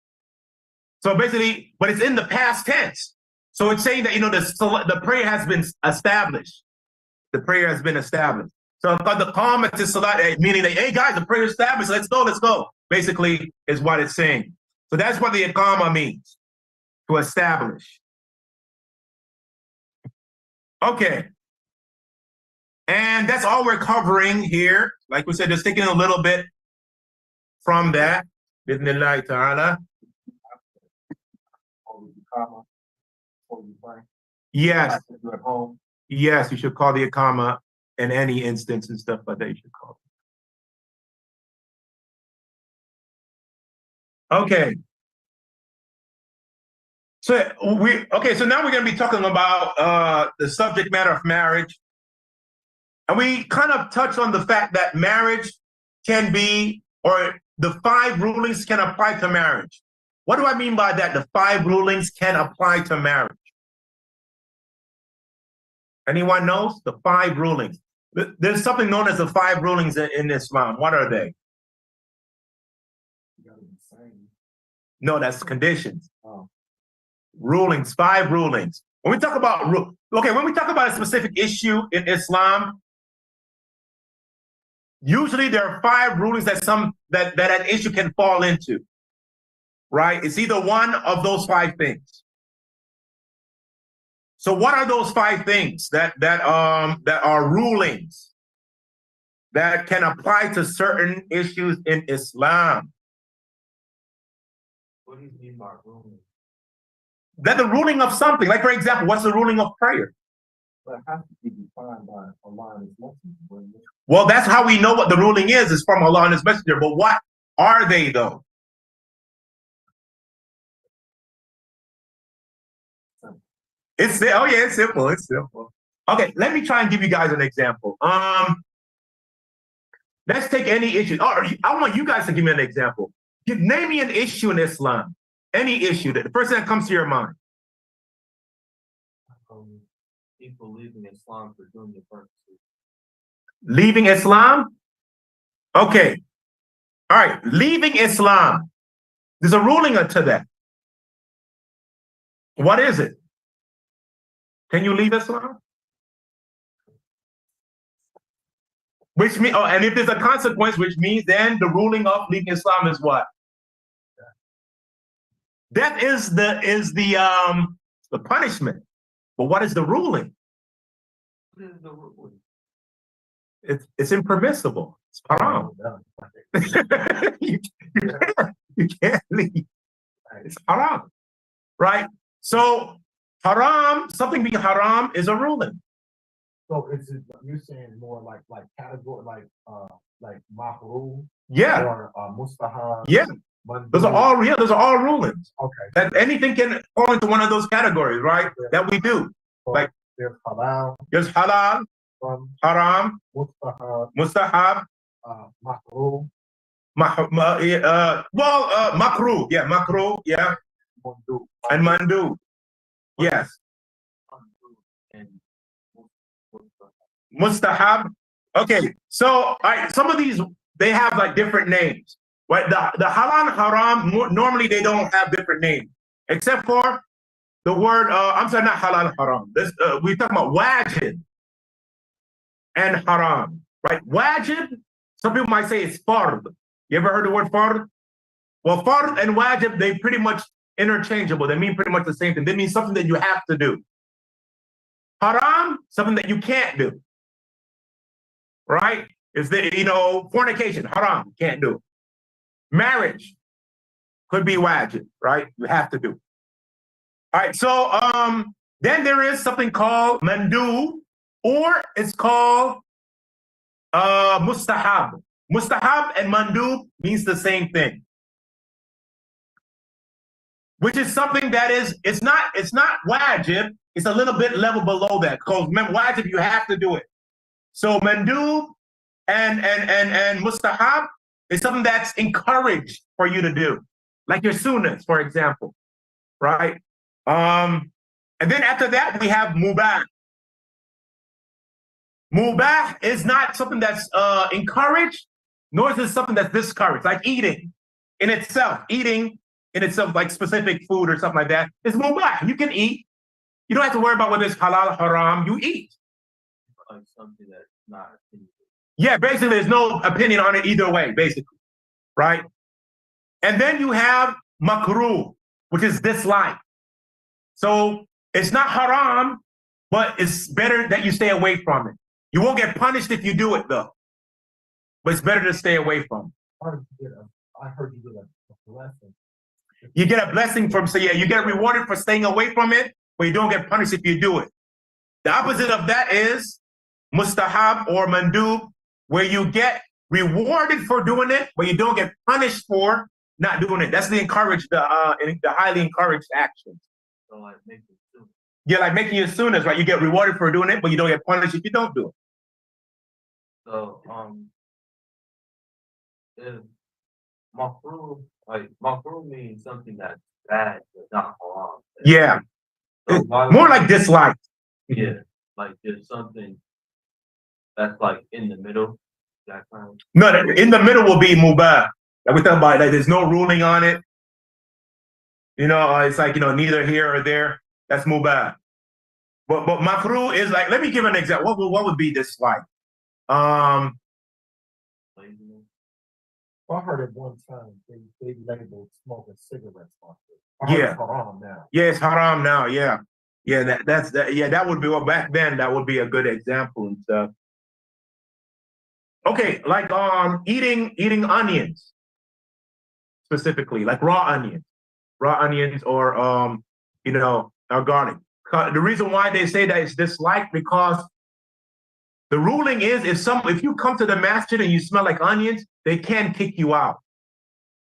So basically, but it's in the past tense. So it's saying that the prayer has been established. The prayer has been established. So the qamat is salat, meaning that, hey guys, the prayer is established, let's go. Basically is what it's saying. So that's what the iqama means, to establish. Okay. And that's all we're covering here. Like we said, just taking a little bit from that. Bismillah ta'ala. Yes. Yes, you should call the iqama in any instance and stuff like that. You should call it. Okay. So now we're going to be talking about the subject matter of marriage. And we kind of touched on the fact that marriage can be, or the 5 rulings can apply to marriage. What do I mean by that? The 5 rulings can apply to marriage. Anyone knows? The 5 rulings. There's something known as the 5 rulings in Islam. What are they? No, that's conditions. Oh. Rulings, 5 rulings. When we talk about when we talk about a specific issue in Islam, usually there are 5 rulings that an issue can fall into. Right? It's either one of those 5 things. So what are those 5 things that are rulings that can apply to certain issues in Islam? What do you mean by ruling? That the ruling of something, like for example, what's the ruling of prayer? But it has to be defined by Allah and His Messenger. Well, that's how we know what the ruling is from Allah and His Messenger. But what are they though? It's simple. It's simple. Okay, let me try and give you guys an example. Let's take any issue. I want you guys to give me an example. Name me an issue in Islam. Any issue the first thing that comes to your mind. People leaving Islam for doing the purposes. Leaving Islam? Okay. All right. Leaving Islam. There's a ruling to that. What is it? Can you leave Islam? Which means, oh, and if there's a consequence, which means then the ruling of leaving Islam is what? Death is the punishment. But what is the ruling? What is the ruling? It's impermissible. It's haram. you can't leave. It's haram, right? So haram, something being haram is a ruling. So you're saying more like category like makruh, Yeah, or mustahab. yeah. Mandub. Those are all rulings. Okay. That anything can fall into one of those categories, right? That we do. So Like there's halal, there's halal, haram, mustahab, mustahab, makruh, makruh, yeah, makruh, yeah, mandub. and mandu. Yes. Mustahab. Okay, so some of these they have like different names, right? The halal and haram normally they don't have different names, except for the word. I'm sorry, not halal and haram. This we're talking about wajib and haram, right? Wajib. Some people might say it's fard. You ever heard the word fard? Well, fard and wajib they pretty much interchangeable. They mean pretty much the same thing. They mean something that you have to do. Haram, something that you can't do. Right? Is the fornication, haram, can't do. Marriage could be wajib, right? You have to do. All right, so then there is something called mandu, or it's called mustahab. Mustahab and mandu means the same thing. Which is something that it's not wajib, it's a little bit level below that. Because remember, wajib, you have to do it. So mandub and mustahab is something that's encouraged for you to do, like your sunnahs, for example, right? And then after that we have mubah. Mubah is not something that's encouraged, nor is it something that's discouraged, like eating in itself, like specific food or something like that. It's mubah. You can eat. You don't have to worry about whether it's halal or haram. You eat. Like something that's not. Yeah, basically, there's no opinion on it either way, basically, right? And then you have makruh, which is dislike. So it's not haram, but it's better that you stay away from it. You won't get punished if you do it, though. But it's better to stay away from it. I heard you get a blessing. You get a blessing you get rewarded for staying away from it, but you don't get punished if you do it. The opposite of that is mustahab or mandub, where you get rewarded for doing it, but you don't get punished for not doing it. That's the highly encouraged actions. So like making sunnah. Yeah, like making your sunnahs, right? You get rewarded for doing it, but you don't get punished if you don't do it. So is makruh means something that's bad but not haram. Yeah. So More like dislike. Yeah, like there's something that's like in the middle. That kind of. No, in the middle will be mubah. Like we talking about, like there's no ruling on it. It's like neither here or there. That's mubah. But makruh is like, let me give an example. What would be dislike? I heard at one time they labeled smoking cigarettes on it. Yeah. It's haram now. Yeah, it's haram now. Yeah. Yeah, that would be back then. That would be a good example and stuff. Okay, like eating onions specifically, like raw onions or or garlic. The reason why they say that it's disliked because the ruling is if you come to the masjid and you smell like onions, they can kick you out.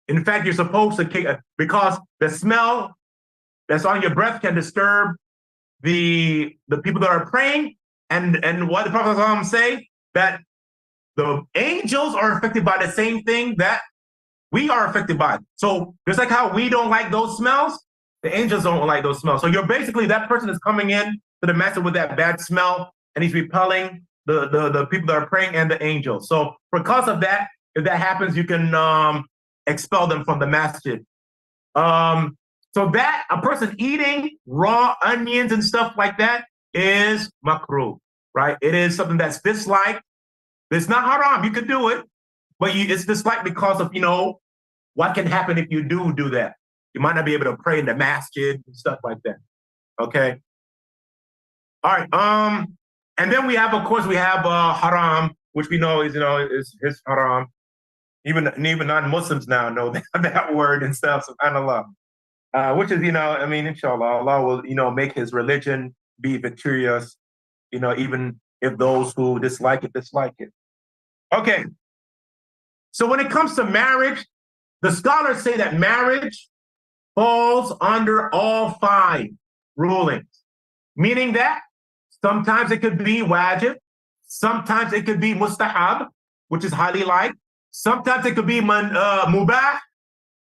In fact, you're supposed to kick because the smell that's on your breath can disturb the people that are praying, and what the Prophet say that the angels are affected by the same thing that we are affected by. So just like how we don't like those smells, the angels don't like those smells. So you're basically that person is coming in to the masjid with that bad smell, and he's repelling the people that are praying and the angels. So because of that, if that happens, you can expel them from the masjid. So that a person eating raw onions and stuff like that is makruh, right? It is something that's disliked, It's not haram. You could do it, but it's disliked because of, what can happen if you do that. You might not be able to pray in the masjid and stuff like that. Okay. All right. And then we have, of course, haram, which we know is haram. Even non-Muslims now know that word and stuff. SubhanAllah. Which is, inshallah, Allah will, make his religion be victorious, even if those who dislike it. Okay. So when it comes to marriage, the scholars say that marriage falls under all 5 rulings, meaning that sometimes it could be wajib, sometimes it could be mustahab, which is highly liked, sometimes it could be mubah,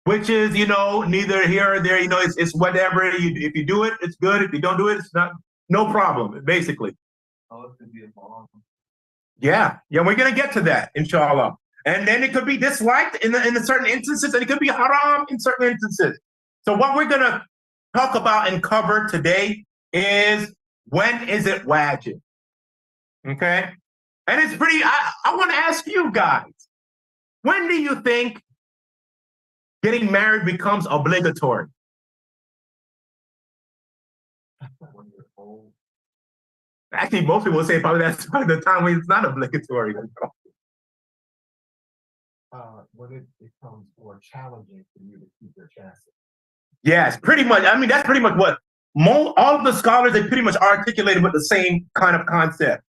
which is, neither here or there, it's whatever. If you do it, it's good. If you don't do it, it's no problem, basically. Oh, it could be a bond. Yeah, we're going to get to that, inshallah. And then it could be disliked in certain instances, and it could be haram in certain instances. So what we're going to talk about and cover today is, when is it wajib? Okay? And it's pretty, I want to ask you guys, when do you think getting married becomes obligatory? When you're old. Actually, most people say probably that's the time when it's not obligatory. When it becomes more challenging for you to keep your chances. Yes, pretty much. I mean, that's pretty much what all of the scholars, they pretty much articulated with the same kind of concept.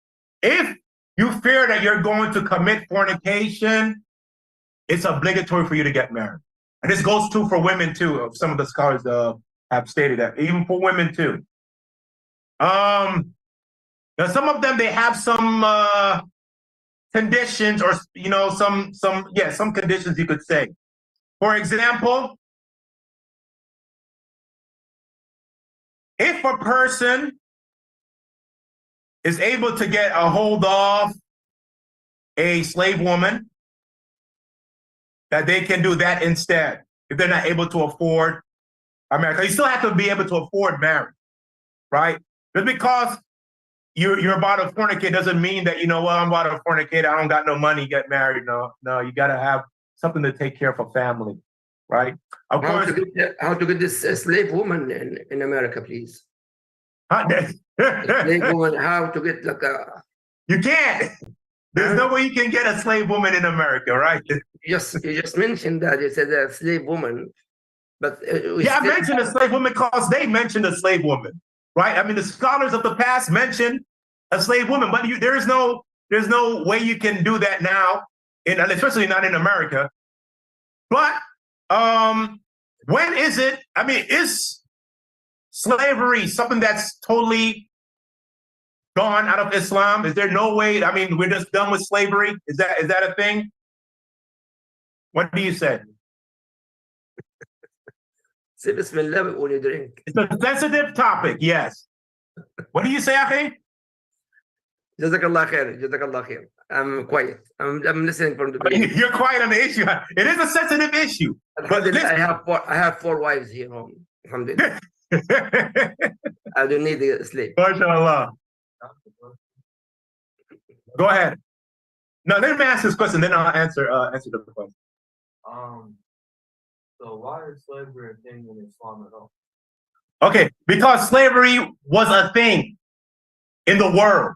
If you fear that you're going to commit fornication, it's obligatory for you to get married. And this goes too for women too. Some of the scholars have stated that, even for women too. Now some of them, they have some conditions, or some conditions, you could say. For example, if a person is able to get a hold of a slave woman, that they can do that instead, if they're not able to afford a marriage. You still have to be able to afford marriage, right? Just because you're about to fornicate doesn't mean that, I'm about to fornicate, I don't got no money, get married. No, you got to have something to take care of a family, right? Of How course. to get this slave woman in America, please? Slave Slave woman, how to get like a... You can't. There's no way you can get a slave woman in America, right? You just mentioned that. You said a slave woman, but I mentioned a slave woman because they mentioned a slave woman, right? I mean, the scholars of the past mentioned a slave woman, but there's no way you can do that now, especially not in America. But when is it? I mean, is slavery something that's totally gone out of Islam? Is there no way? I mean, we're just done with slavery? Is that a thing? What do you say? Say Bismillah when you drink. It's a sensitive topic, yes. What do you say, Akhi? Jazakallah khair, Jazakallah khair. I'm quiet. I'm listening from the beginning. You're quiet on the issue. It is a sensitive issue. But I have 4 wives here home. Alhamdulillah. I don't need a slave. MashaAllah. Go ahead. No, let me ask this question, then I'll answer the question. So why is slavery a thing in Islam at all? Okay, because slavery was a thing in the world.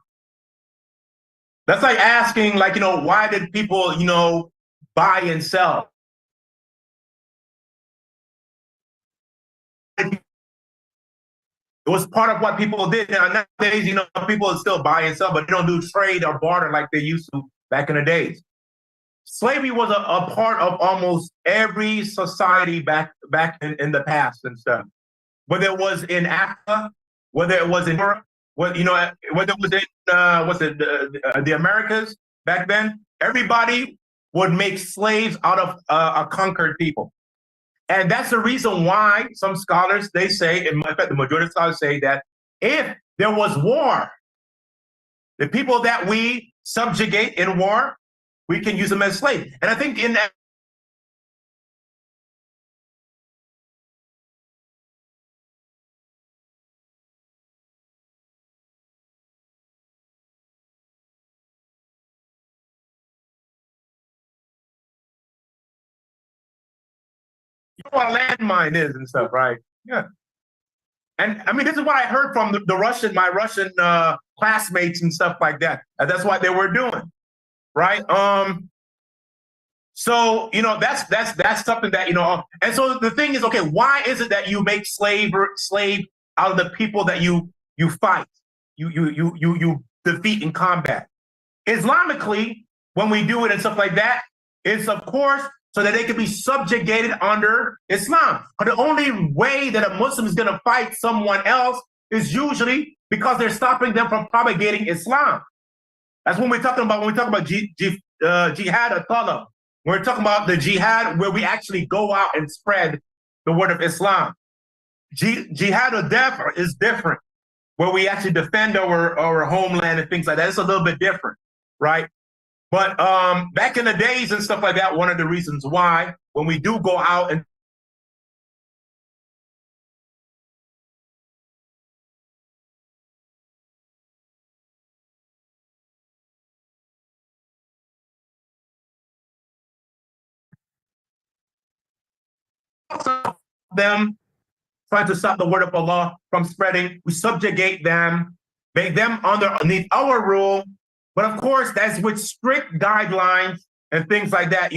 That's like asking, why did people, buy and sell? It was part of what people did. Now, nowadays, people still buy and sell, but they don't do trade or barter like they used to back in the days. Slavery was a part of almost every society back in the past and stuff. Whether it was in Africa, whether it was in Europe, whether it was in the Americas back then, everybody would make slaves out of a conquered people. And that's the reason why some scholars, they say, in fact, the majority of scholars say that if there was war, the people that we subjugate in war, we can use them as slaves. And I think in that what a landmine is and stuff, right? Yeah. And I mean, this is what I heard from my Russian classmates and stuff like that. And that's what they were doing, right? So that's something that And so the thing is, okay, why is it that you make slave out of the people that you fight, you defeat in combat? Islamically, when we do it and stuff like that, it's of course so that they can be subjugated under Islam. But the only way that a Muslim is going to fight someone else is usually because they're stopping them from propagating Islam. That's when we talk about jihad or talab. We're talking about the jihad where we actually go out and spread the word of Islam. Jihad or death is different, where we actually defend our homeland and things like that. It's a little bit different, right? But back in the days and stuff like that, one of the reasons why, when we do go out and them trying to stop the word of Allah from spreading, we subjugate them, make them underneath our rule. But of course, that's with strict guidelines and things like that,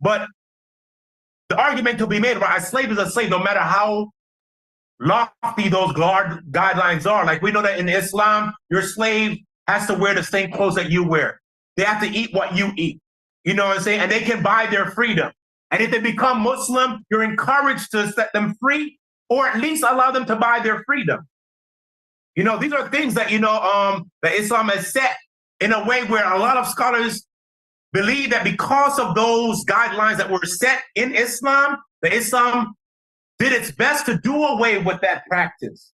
But the argument to be made about a slave is a slave, no matter how lofty those guidelines are. Like we know that in Islam, your slave has to wear the same clothes that you wear. They have to eat what you eat. You know what I'm saying? And they can buy their freedom. And if they become Muslim, you're encouraged to set them free, or at least allow them to buy their freedom. These are things that, that Islam has set in a way where a lot of scholars believe that because of those guidelines that were set in Islam, that Islam did its best to do away with that practice,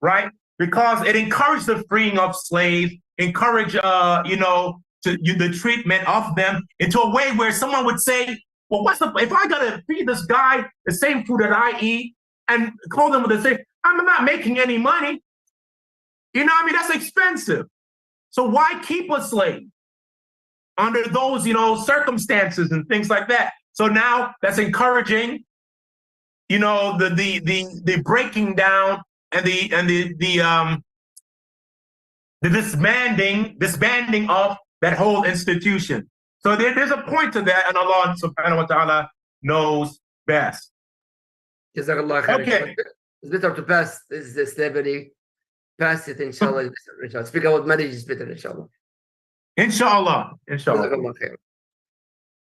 right? Because it encouraged the freeing of slaves, encouraged, the treatment of them into a way where someone would say, well, if I gotta feed this guy the same food that I eat and clothe him with the same, I'm not making any money. That's expensive. So why keep a slave under those, circumstances and things like that? So now that's encouraging, the breaking down and the disbanding of that whole institution. So there's a point to that, and Allah subhanahu wa ta'ala knows best. Jazakallah khair. Okay. It's better to pass this slavery. Pass it, inshallah. Speak about marriage is better, inshallah. Inshallah. Jazakallah khair.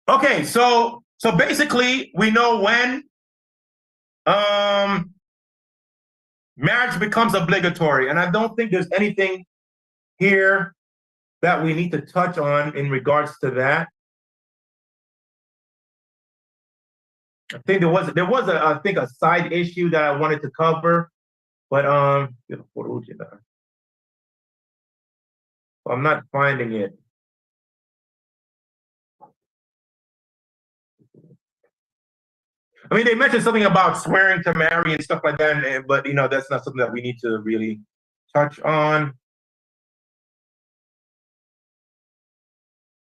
Okay, so basically we know when marriage becomes obligatory, and I don't think there's anything here that we need to touch on in regards to that. I think there was a side issue that I wanted to cover, but I'm not finding it. I mean, they mentioned something about swearing to marry and stuff like that, but that's not something that we need to really touch on.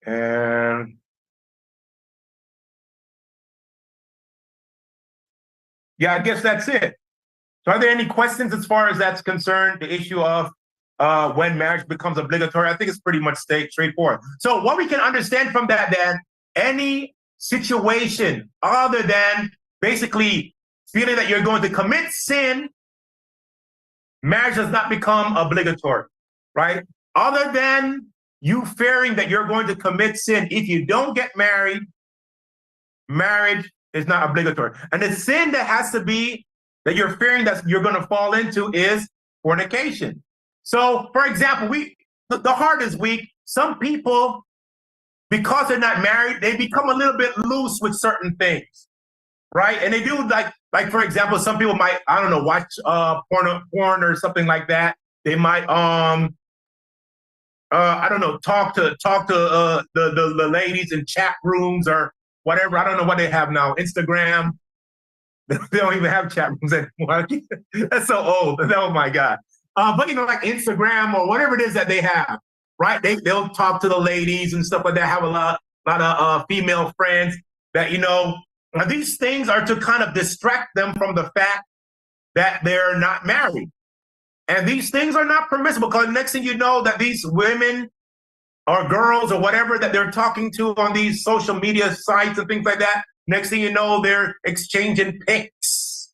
And yeah, I guess that's it. So are there any questions as far as that's concerned, the issue of when marriage becomes obligatory? I think it's pretty much straightforward. So what we can understand from that, then, any situation other than basically feeling that you're going to commit sin, marriage does not become obligatory, right? Other than you fearing that you're going to commit sin if you don't get married, marriage is not obligatory. And the sin that has to be, that you're fearing that you're going to fall into, is fornication. So, for example, the heart is weak. Some people, because they're not married, they become a little bit loose with certain things, right? And they do like for example, some people might, I don't know, watch porn or something like that. They might I don't know, talk to the ladies in chat rooms or whatever. I don't know what they have now. Instagram. They don't even have chat rooms anymore. That's so old. Oh my God. But like Instagram or whatever it is that they have, right? They'll talk to the ladies and stuff like that. Have a lot of female friends that Now, these things are to kind of distract them from the fact that they're not married. And these things are not permissible, because next thing you know that these women or girls or whatever that they're talking to on these social media sites and things like that, next thing you know, they're exchanging pics.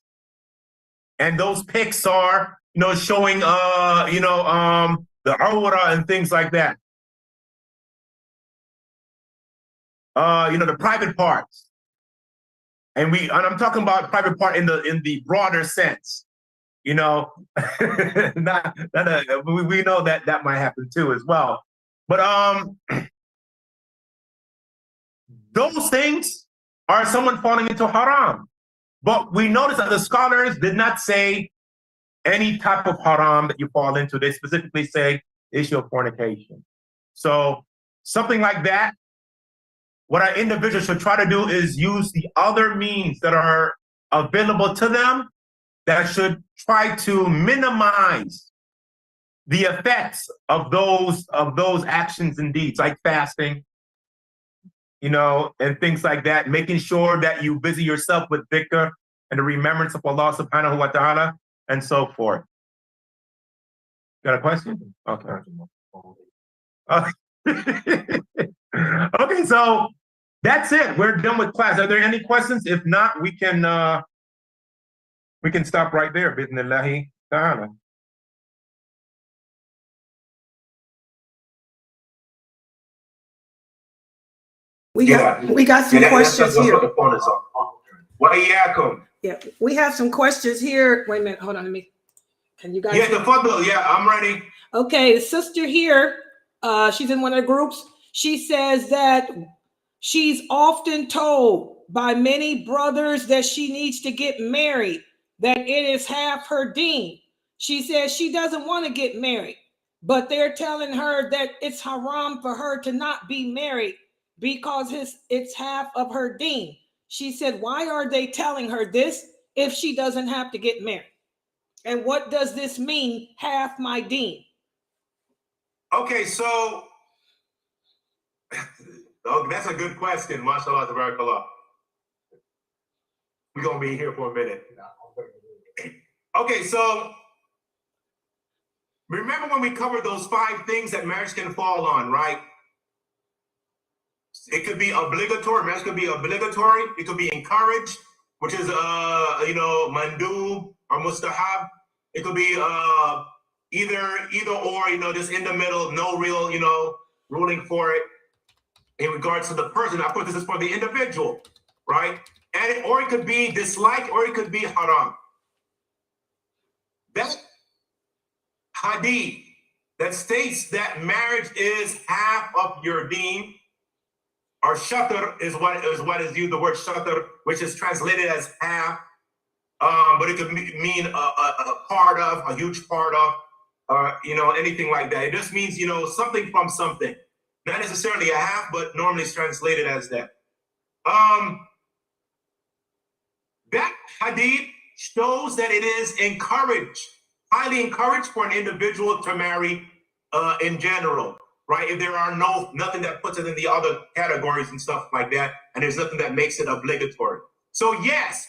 And those pics are, showing, the aura and things like that. The private parts. And I'm talking about private part in the broader sense. We know that might happen too as well. But those things are someone falling into haram. But we notice that the scholars did not say any type of haram that you fall into. They specifically say issue of fornication. So something like that, what our individuals should try to do is use the other means that are available to them that should try to minimize the effects of those actions and deeds, like fasting, and things like that, making sure that you busy yourself with dhikr and the remembrance of Allah subhanahu wa ta'ala and so forth. Got a question? Okay. Okay, so that's it. We're done with class. Are there any questions? If not, we can stop right there. Bismillahi ta'ala. We got some questions here. Yeah, we have some questions here. Wait a minute, hold on, can you guys? Yeah, I'm ready. Okay, the sister here, she's in one of the groups. She says that she's often told by many brothers that she needs to get married, that it is half her deen. She says she doesn't want to get married, but they're telling her that it's haram for her to not be married because it's half of her deen. She said, why are they telling her this if she doesn't have to get married? And what does this mean, half my deen? Okay, so that's a good question. MashaAllah, tabarakallah. We're going to be here for a minute. Okay, so remember when we covered those 5 things that marriage can fall on, right? It could be obligatory. Marriage could be obligatory. It could be encouraged, which is, mandub or mustahab. It could be either or, just in the middle, no real, ruling for it in regards to the person. Of course, this is for the individual, right? Or it could be disliked, or it could be haram. That hadith that states that marriage is half of your deen, or shatr is what is used, the word shatr, which is translated as half, but it could mean a part of, a huge part of, anything like that. It just means, something from something. Not necessarily a half, but normally it's translated as that. That hadith shows that it is encouraged, highly encouraged for an individual to marry in general, right? If there are nothing that puts it in the other categories and stuff like that, and there's nothing that makes it obligatory. So yes,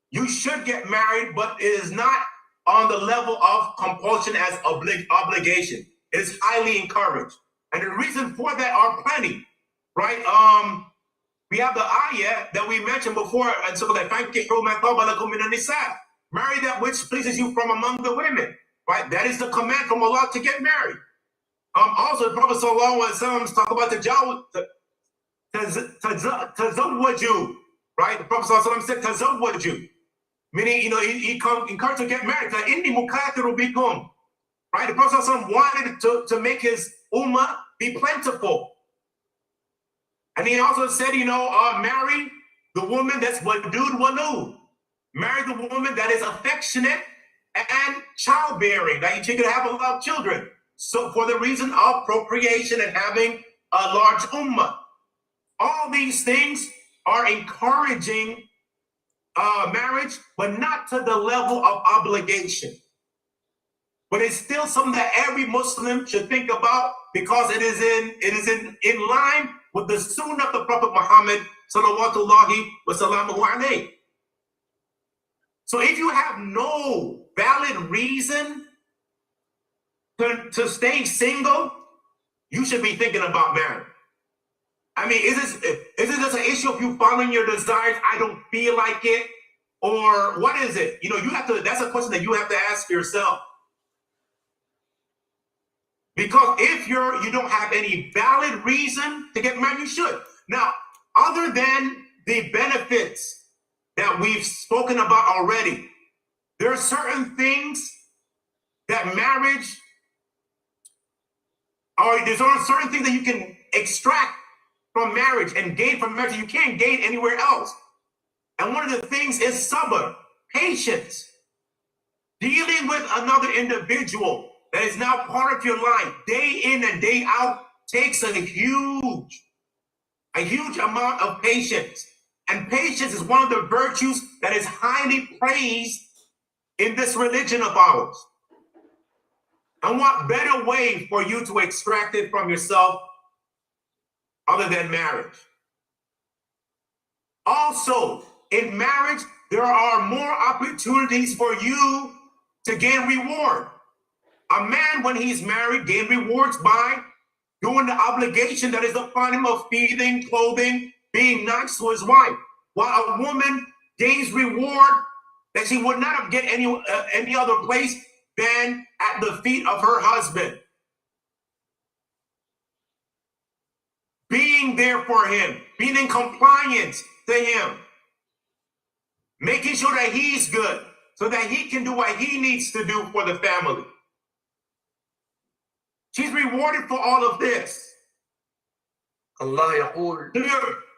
you should get married, but it is not on the level of compulsion as obligation. It is highly encouraged. And the reason for that are plenty, right? We have the ayah that we mentioned before, and so that marry that which pleases you from among the women, right? That is the command from Allah to get married. Also, the Prophet ﷺ talk about tazawwaju, right? The Prophet ﷺ said tazawwaju, meaning he encouraged to get married. Inni mukathiru bikum, right? The Prophet ﷺ wanted to make his ummah be plentiful. And he also said, marry the woman that's wadud wanud. Marry the woman that is affectionate and childbearing, that you can have a lot of children. So for the reason of procreation and having a large ummah. All these things are encouraging marriage, but not to the level of obligation. But it's still something that every Muslim should think about, because it is in line with the sunnah of the Prophet Muhammad salawatullahi wa salamuhu alayhi. So if you have no valid reason to stay single, you should be thinking about marriage. I mean, is this just an issue of you following your desires? I don't feel like it, or what is it? You know, you have to. That's a question that you have to ask yourself. Because if you don't have any valid reason to get married, you should. Now, other than the benefits that we've spoken about already, there are certain things that marriage, or there's certain things that you can extract from marriage and gain from marriage you can't gain anywhere else. And one of the things is sabr, patience. Dealing with another individual that is now part of your life, day in and day out, takes a huge amount of patience. And patience is one of the virtues that is highly praised in this religion of ours. And what better way for you to extract it from yourself other than marriage? Also, in marriage, there are more opportunities for you to gain reward. A man, when he's married, gains rewards by doing the obligation that is upon him of feeding, clothing, being nice to his wife. While a woman gains reward that she would not have get any other place than at the feet of her husband. Being there for him, being in compliance to him, making sure that he's good so that he can do what he needs to do for the family. She's rewarded for all of this. Allah يقول.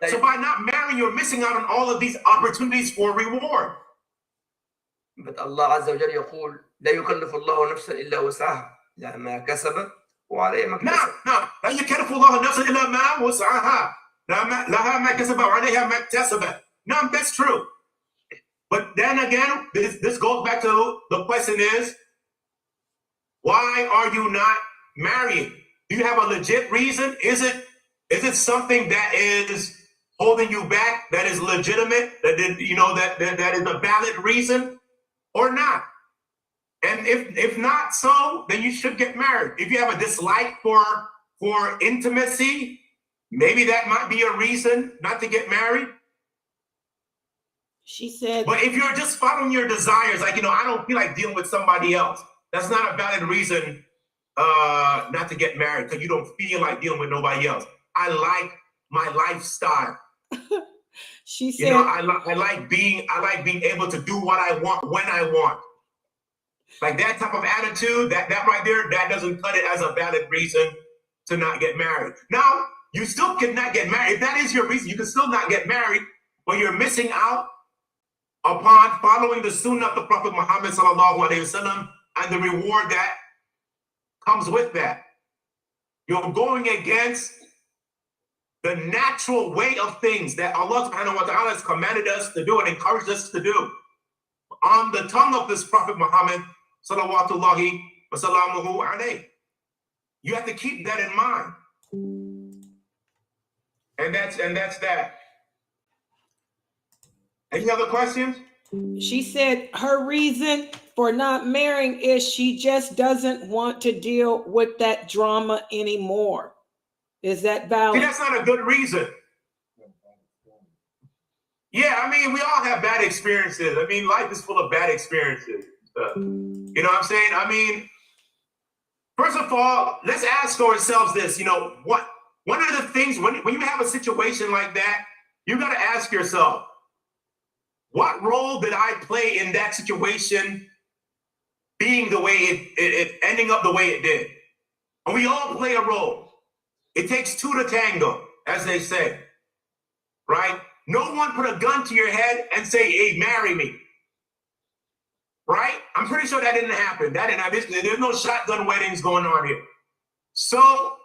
So by not marrying, you're missing out on all of these opportunities for reward. But Allah عز وجل يقول لا يكلف الله نفسا إلا وسعها لها ما كسبت وعليها ما اكتسبت. نعم لا يكلف الله نفسا إلا ما وسعها لها ما كسبت وعليها ما اكتسبت. No, that's true. But then again, this goes back to the question is, why are you not marrying? Do you have a legit reason? Is it something that is holding you back, that is legitimate, that is a valid reason, or not? And if not so, then you should get married. If you have a dislike for intimacy, maybe that might be a reason not to get married. She said, but if you're just following your desires, like, I don't feel like dealing with somebody else, that's not a valid reason not to get married, because you don't feel like dealing with nobody else. I like my lifestyle. She said, I like being able to do what I want when I want. Like that type of attitude, that right there, that doesn't cut it as a valid reason to not get married. Now, you still cannot get married. If that is your reason, you can still not get married, but you're missing out upon following the sunnah of the Prophet Muhammad sallallahu alaihi wasallam and the reward that comes with that. You're going against the natural way of things that Allah subhanahu wa ta'ala has commanded us to do and encouraged us to do. On the tongue of this Prophet Muhammad salawatullahi wa salamuhu alayhi. You have to keep that in mind. And that's that. Any other questions? She said her reason for not marrying is she just doesn't want to deal with that drama anymore. Is that valid? See, that's not a good reason. Yeah, I mean, we all have bad experiences. I mean, life is full of bad experiences. You know what I'm saying? I mean, first of all, let's ask ourselves this. One of the things, when you have a situation like that, you got to ask yourself, what role did I play in that situation being the way it ending up the way it did? And we all play a role. It takes two to tango, as they say, right? No one put a gun to your head and say, hey, marry me, right? I'm pretty sure that didn't happen. There's no shotgun weddings going on here. So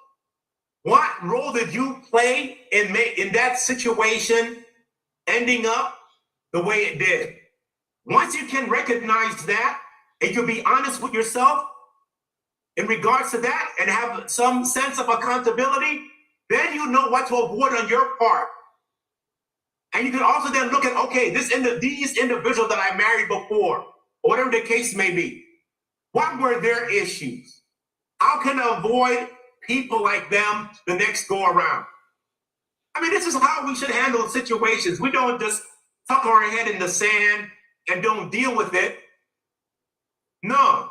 what role did you play in that situation ending up the way it did? Once you can recognize that and you be honest with yourself in regards to that and have some sense of accountability, then you know what to avoid on your part. And you can also then look at, okay, these individuals that I married before, or whatever the case may be, what were their issues? How can I avoid people like them the next go around? I mean, this is how we should handle situations. We don't just tuck our head in the sand and don't deal with it. No.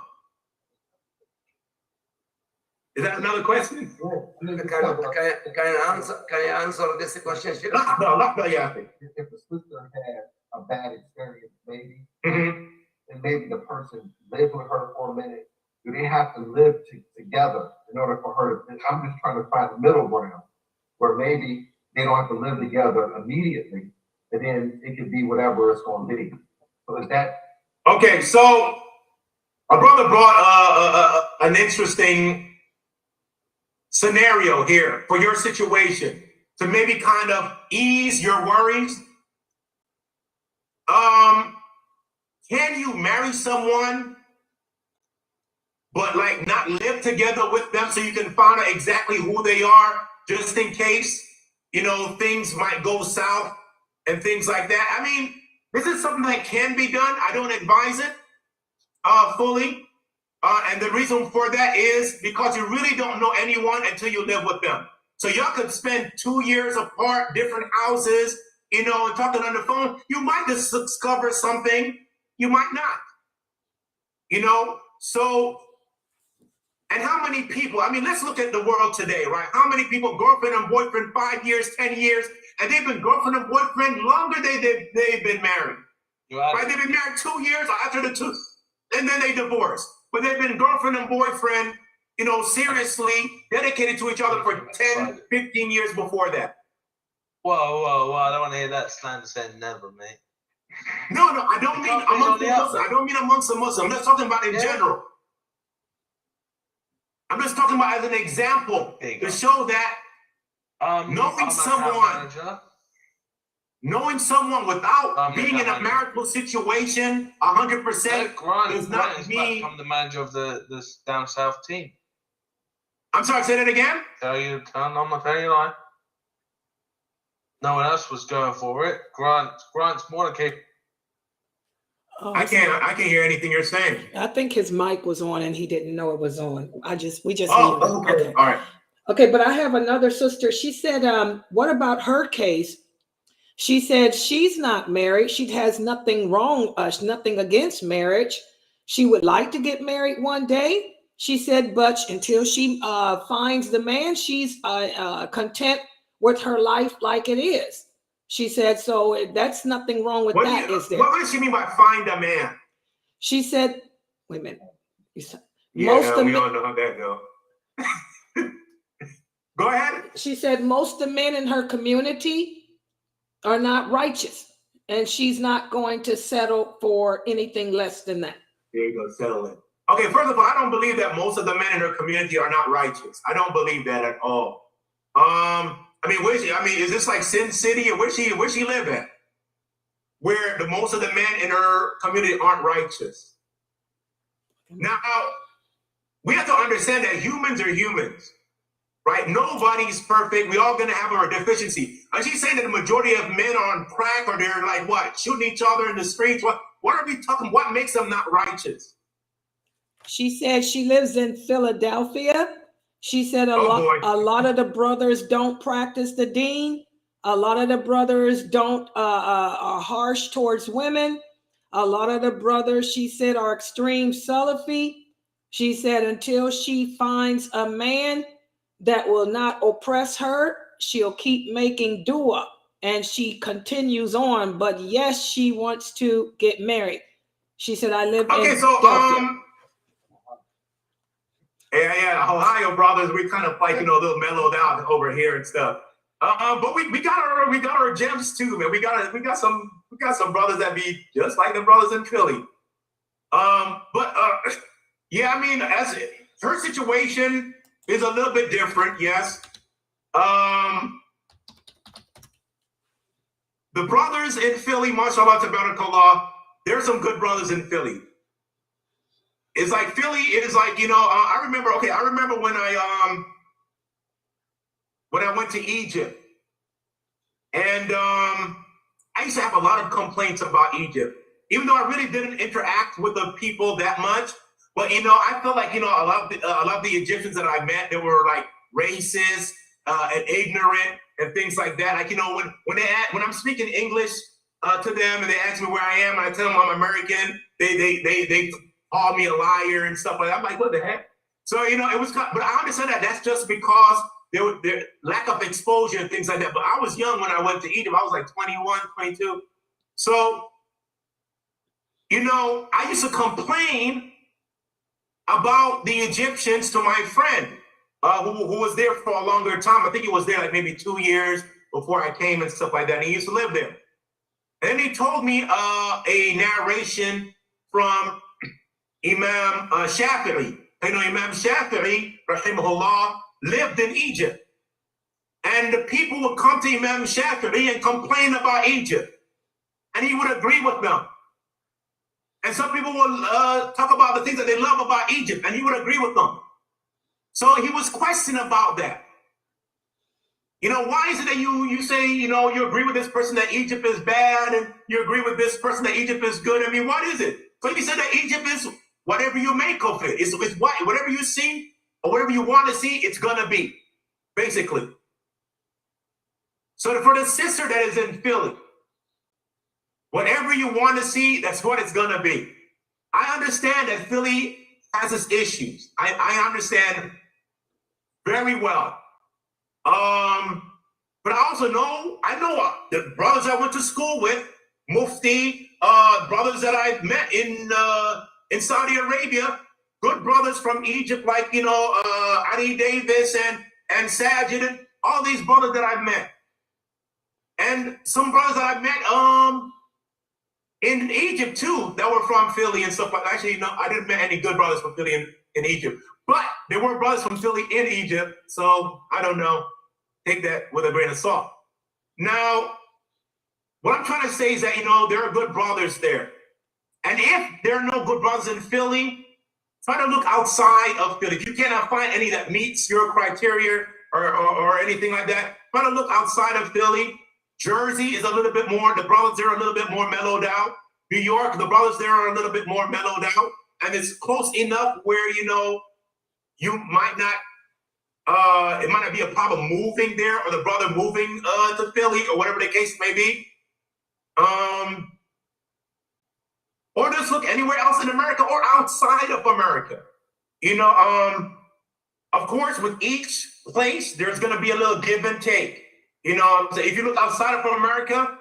Is that another question? Can I answer this question? If the sister had a bad experience, maybe, and maybe the person lived with her for a minute, do they have to live together in order for her to? I'm just trying to find the middle ground where maybe they don't have to live together immediately, and then it could be whatever it's going to be. So is that okay? So a brother brought an interesting scenario here for your situation to maybe kind of ease your worries. Can you marry someone but like not live together with them so you can find out exactly who they are, just in case, you know, things might go south and things like that? I mean, this is something that can be done. I don't advise it fully. And the reason for that is because you really don't know anyone until you live with them. So y'all could spend 2 years apart, different houses, you know, and talking on the phone. You might discover something, you might not, you know? So, and how many people, I mean, let's look at the world today, right? How many people, girlfriend and boyfriend, 5 years, 10 years, and they've been girlfriend and boyfriend longer than they've been married. Right? They've been married 2 years after the 2, and then they divorced. But they've been girlfriend and boyfriend, you know, seriously dedicated to each other for 10, 15 years before that. Whoa, I don't want to hear that slander saying never, mate. No, I don't mean amongst the Muslims. I don't mean amongst the Muslims. I'm just talking about in general. I'm just talking about as an example to show that knowing someone without being in a marital situation 100% does not mean. I'm the manager of the down south team. I'm sorry, say that again? I'm not telling you a lie. No one else was going for it. Grant's more than capable. Oh, I can't hear anything you're saying. I think his mic was on and he didn't know it was on. We just okay. All right. Okay, but I have another sister. She said, what about her case? She said she's not married. She has nothing wrong, nothing against marriage. She would like to get married one day. She said, but until she finds the man, she's content with her life like it is. She said, so that's nothing wrong with that, is there? What does she mean by find a man? She said, wait a minute. We all know how that goes. Go ahead. She said most of the men in her community are not righteous, and she's not going to settle for anything less than that. There you go, settle it. Okay, first of all, I don't believe that most of the men in her community are not righteous. I don't believe that at all. I mean, is this like Sin City, or where she live at? Where most of the men in her community aren't righteous. Now, we have to understand that humans are humans, right? Nobody's perfect. We all gonna have a deficiency. Are she saying that the majority of men are on crack, or they're like what, shooting each other in the streets? What are we talking? What makes them not righteous? She said she lives in Philadelphia. She said a lot of the brothers don't practice the deen. A lot of the brothers are harsh towards women. A lot of the brothers, she said, are extreme Salafi. She said until she finds a man that will not oppress her, she'll keep making dua. And she continues on, but yes, she wants to get married. She said, I live in Philadelphia. Yeah, Ohio brothers, we kind of like, a little mellowed out over here and stuff. But we got our gems too, man. We got some brothers that be just like the brothers in Philly. Yeah, I mean, as her situation is a little bit different, yes. The brothers in Philly, mashallah tabarakallah, there's some good brothers in Philly. It's like Philly, it is like, I remember when I went to Egypt, and I used to have a lot of complaints about Egypt, even though I really didn't interact with the people that much. But I feel like a lot of the Egyptians that I met, they were like racist and ignorant and things like that. Like when I'm speaking English to them and they ask me where I am and I tell them I'm American, they call me a liar and stuff like that. I'm like, what the heck? So it was, but I understand that that's just because their lack of exposure and things like that. But I was young when I went to Egypt. I was like 21, 22. So I used to complain about the Egyptians to my friend who was there for a longer time. I think he was there like maybe 2 years before I came and stuff like that. And he used to live there. And then he told me a narration from Imam Shafi'i. Imam Shafi'i, rahimahullah, lived in Egypt. And the people would come to Imam Shafi'i and complain about Egypt. And he would agree with them. And some people will talk about the things that they love about Egypt, and he would agree with them. So he was questioning about that. Why is it that you say, you agree with this person that Egypt is bad, and you agree with this person that Egypt is good? I mean, what is it? So he said that Egypt is whatever you make of it. It's whatever you see or whatever you want to see, it's going to be, basically. So for the sister that is in Philly, whatever you want to see, that's what it's going to be. I understand that Philly has its issues. I understand very well. But I also know the brothers I went to school with, Mufti, brothers that I've met in Saudi Arabia, good brothers from Egypt, like, Ali Davis and Sajid, and all these brothers that I've met. And some brothers that I've met, in Egypt too, that were from Philly and stuff like that. Actually, no, I didn't meet any good brothers from Philly in Egypt, but there were brothers from Philly in Egypt. So I don't know. Take that with a grain of salt. Now, what I'm trying to say is that, there are good brothers there. And if there are no good brothers in Philly, try to look outside of Philly. If you cannot find any that meets your criteria or anything like that, try to look outside of Philly. Jersey is a little bit more, the brothers there are a little bit more mellowed out. New York, the brothers there are a little bit more mellowed out. And it's close enough where, you might not, it might not be a problem moving there or the brother moving to Philly or whatever the case may be. Or just look anywhere else in America or outside of America. Of course, with each place, there's going to be a little give and take. So if you look outside of America,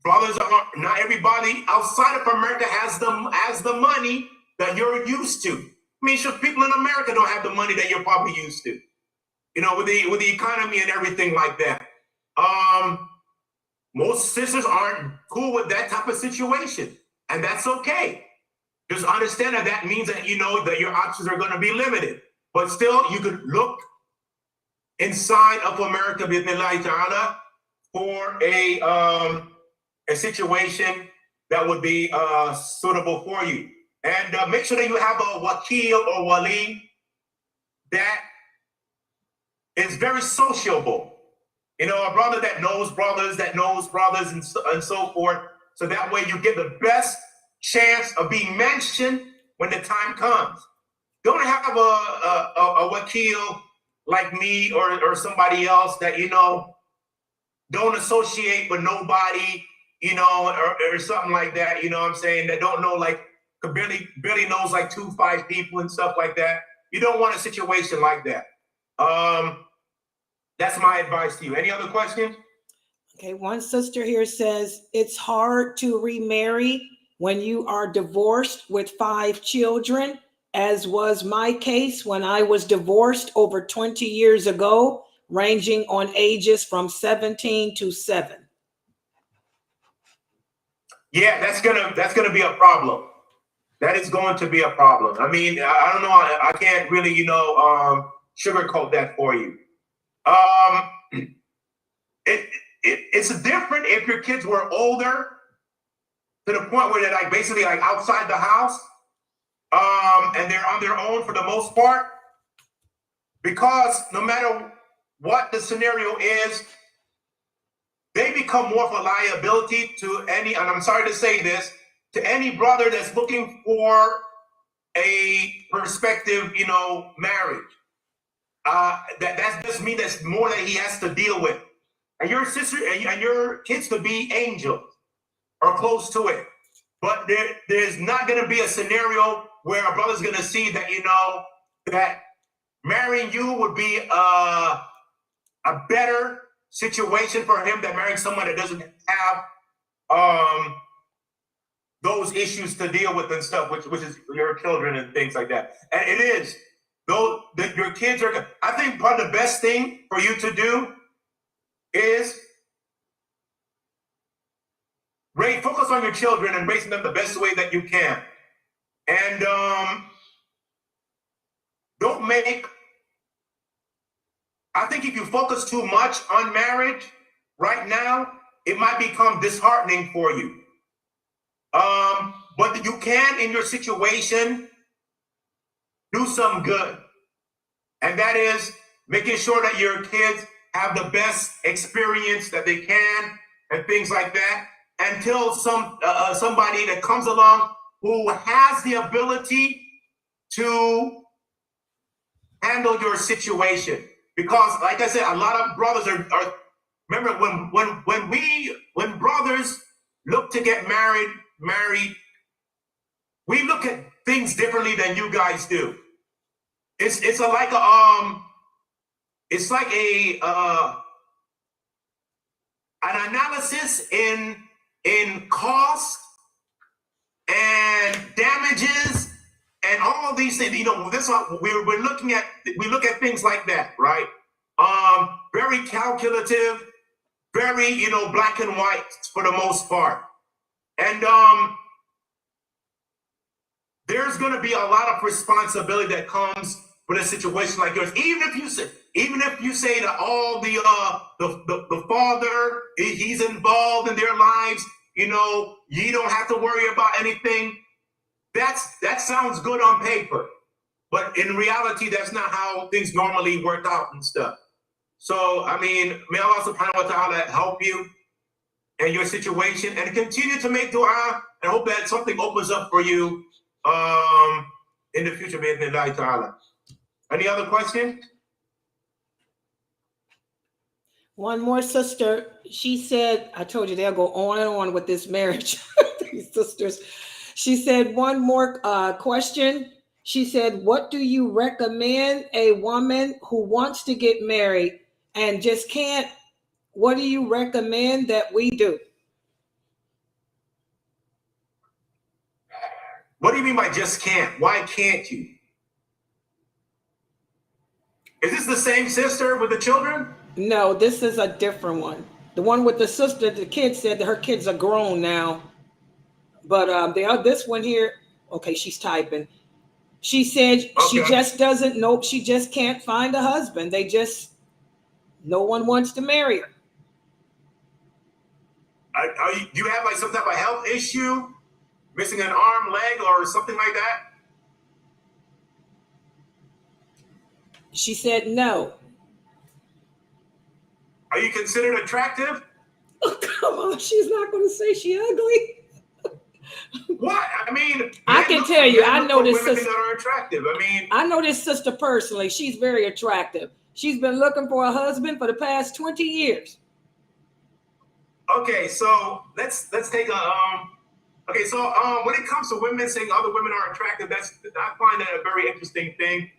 brothers are not everybody outside of America has the money that you're used to. I mean, sure, people in America don't have the money that you're probably used to. With the economy and everything like that. Most sisters aren't cool with that type of situation, and that's okay. Just understand that means that that your options are going to be limited, but still you could look inside of America, bi'idhnillahi ta'ala, for a situation that would be suitable for you. And make sure that you have a wakil or wali that is very sociable. A brother that knows brothers, and so forth. So that way you get the best chance of being mentioned when the time comes. Don't have a wakil like me or somebody else that, don't associate with nobody, or something like that, what I'm saying, that don't know, like, barely knows like 2-5 people and stuff like that. You don't want a situation like that. That's my advice to you. Any other questions? Okay, one sister here says, it's hard to remarry when you are divorced with 5 children, as was my case when I was divorced over 20 years ago, ranging on ages from 17 to 7. Yeah, that's gonna be a problem. That is going to be a problem. I mean, I don't know. I can't really, sugarcoat that for you. It's different if your kids were older to the point where they're like basically like outside the house, and they're on their own for the most part, because no matter what the scenario is, they become more of a liability to any, and I'm sorry to say this, to any brother that's looking for a prospective, marriage. That just means there's more that he has to deal with. And your sister and your kids could be angels or close to it. But there's not going to be a scenario where a brother's going to see that, that marrying you would be a better situation for him than marrying someone that doesn't have those issues to deal with and stuff, which is your children and things like that. And it is, though, that your kids are, I think part of the best thing for you to do is focus on your children and raising them the best way that you can. And I think if you focus too much on marriage right now, it might become disheartening for you. But you can, in your situation, do some good. And that is making sure that your kids have the best experience that they can and things like that, until somebody that comes along who has the ability to handle your situation. Because, like I said, a lot of brothers are remember when brothers look to get married, we look at things differently than you guys do. It's like an analysis in cost and damages and all of these things. This we're looking at. We look at things like that, right? Very calculative, very black and white for the most part. And there's going to be a lot of responsibility that comes with a situation like yours. Even if you say that all the father, he's involved in their lives, you don't have to worry about anything. That sounds good on paper, but in reality, that's not how things normally work out and stuff. So, I mean, may Allah subhanahu wa ta'ala help you in your situation and continue to make dua and hope that something opens up for you in the future, bi'idhnillahi ta'ala. Any other questions? One more sister. She said, I told you they'll go on and on with this marriage. These sisters. She said, one more question. She said, what do you recommend a woman who wants to get married and just can't? What do you recommend that we do? What do you mean by just can't? Why can't you? Is this the same sister with the children? No, this is a different one. The one with the sister, the kid said that her kids are grown now. But this one here, okay, she's typing. She said she just doesn't know. She just can't find a husband. No one wants to marry her. Do you have like some type of health issue? Missing an arm, leg, or something like that? She said no. Are you considered attractive? Oh, come on, she's not going to say she's ugly. What? I mean, I can tell you, I know this sister that are attractive. I know this sister personally. She's very attractive. She's been looking for a husband for the past 20 years. Okay, so let's take a okay, so when it comes to women saying other women are attractive, I find that a very interesting thing.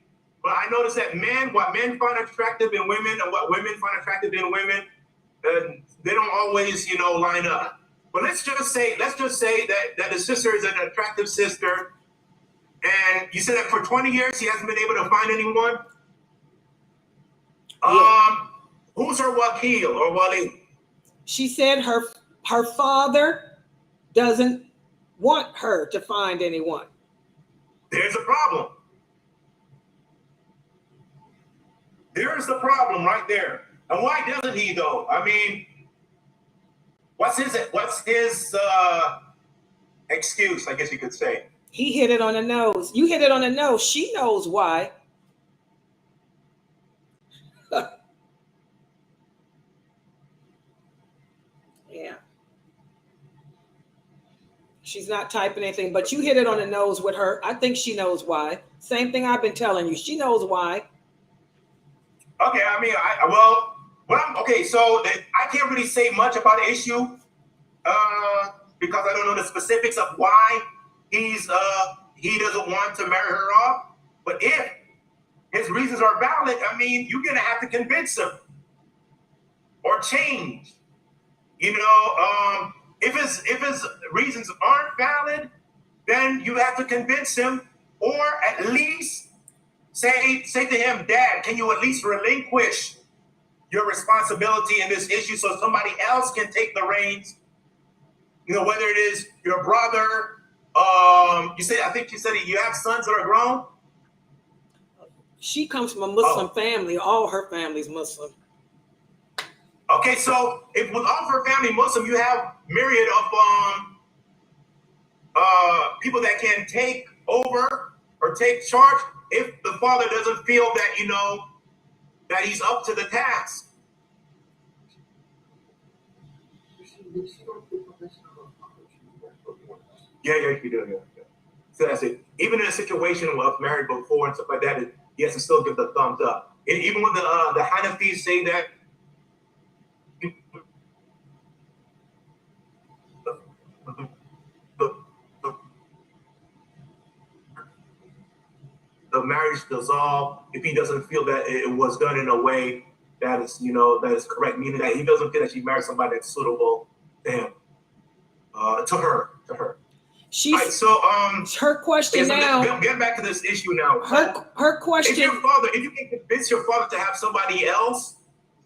But I notice that what men find attractive in women and what women find attractive in women, they don't always, line up. But let's just say that the sister is an attractive sister, and you said that for 20 years she hasn't been able to find anyone. Yeah. Who's her wakil or wali? She said her father doesn't want her to find anyone. There's a problem. There's the problem right there. And why doesn't he though? I mean, what's his excuse, I guess you could say? He hit it on the nose. You hit it on the nose. She knows why. She's not typing anything, but you hit it on the nose with her. I think she knows why. Same thing I've been telling you. She knows why. Okay, I mean, okay, so I can't really say much about the issue because I don't know the specifics of why he doesn't want to marry her off. But if his reasons are valid, I mean, you're gonna have to convince him or change. You know, if his reasons aren't valid, then you have to convince him, or at least say to him, Dad, can you at least relinquish your responsibility in this issue so somebody else can take the reins? You know, whether it is your brother, I think you said you have sons that are grown. She comes from a Muslim family. All her family's Muslim. Okay, so if with all of her family Muslim, you have myriad of people that can take over or take charge if the father doesn't feel that, you know, that he's up to the task. Yeah, you do. Yeah. So that's it. Even in a situation of married before and stuff like that, he has to still give the thumbs up. And even when the Hanafis say that the marriage dissolved if he doesn't feel that it was done in a way that is, you know, that is correct, meaning that he doesn't feel that she married somebody that's suitable to him, to her. She's right, so her question now. Get back to this issue now. Her question. If you can convince your father to have somebody else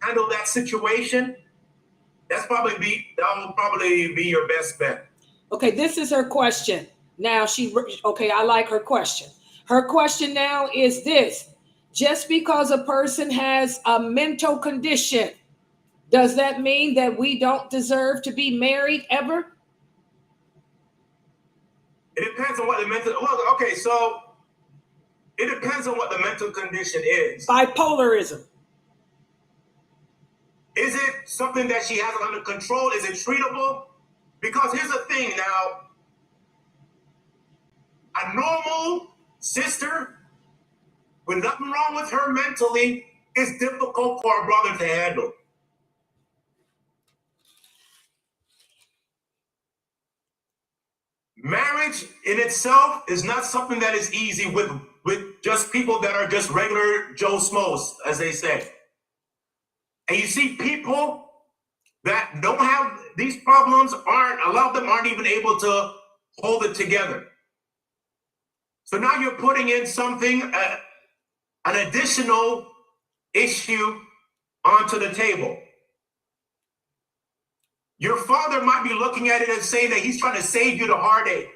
handle that situation, that will probably be your best bet. Okay, this is her question. Now I like her question. Her question now is this: just because a person has a mental condition, does that mean that we don't deserve to be married ever? It depends on what the mental. Well, okay, so it depends on what the mental condition is. Bipolarism. Is it something that she has under control? Is it treatable? Because here's the thing now. A normal sister with nothing wrong with her mentally is difficult for a brother to handle. Marriage in itself is not something that is easy with just people that are just regular Joe Schmoes, as they say. And you see people that don't have these problems, a lot of them aren't even able to hold it together. So now you're putting in something, an additional issue onto the table. Your father might be looking at it and saying that he's trying to save you the heartache,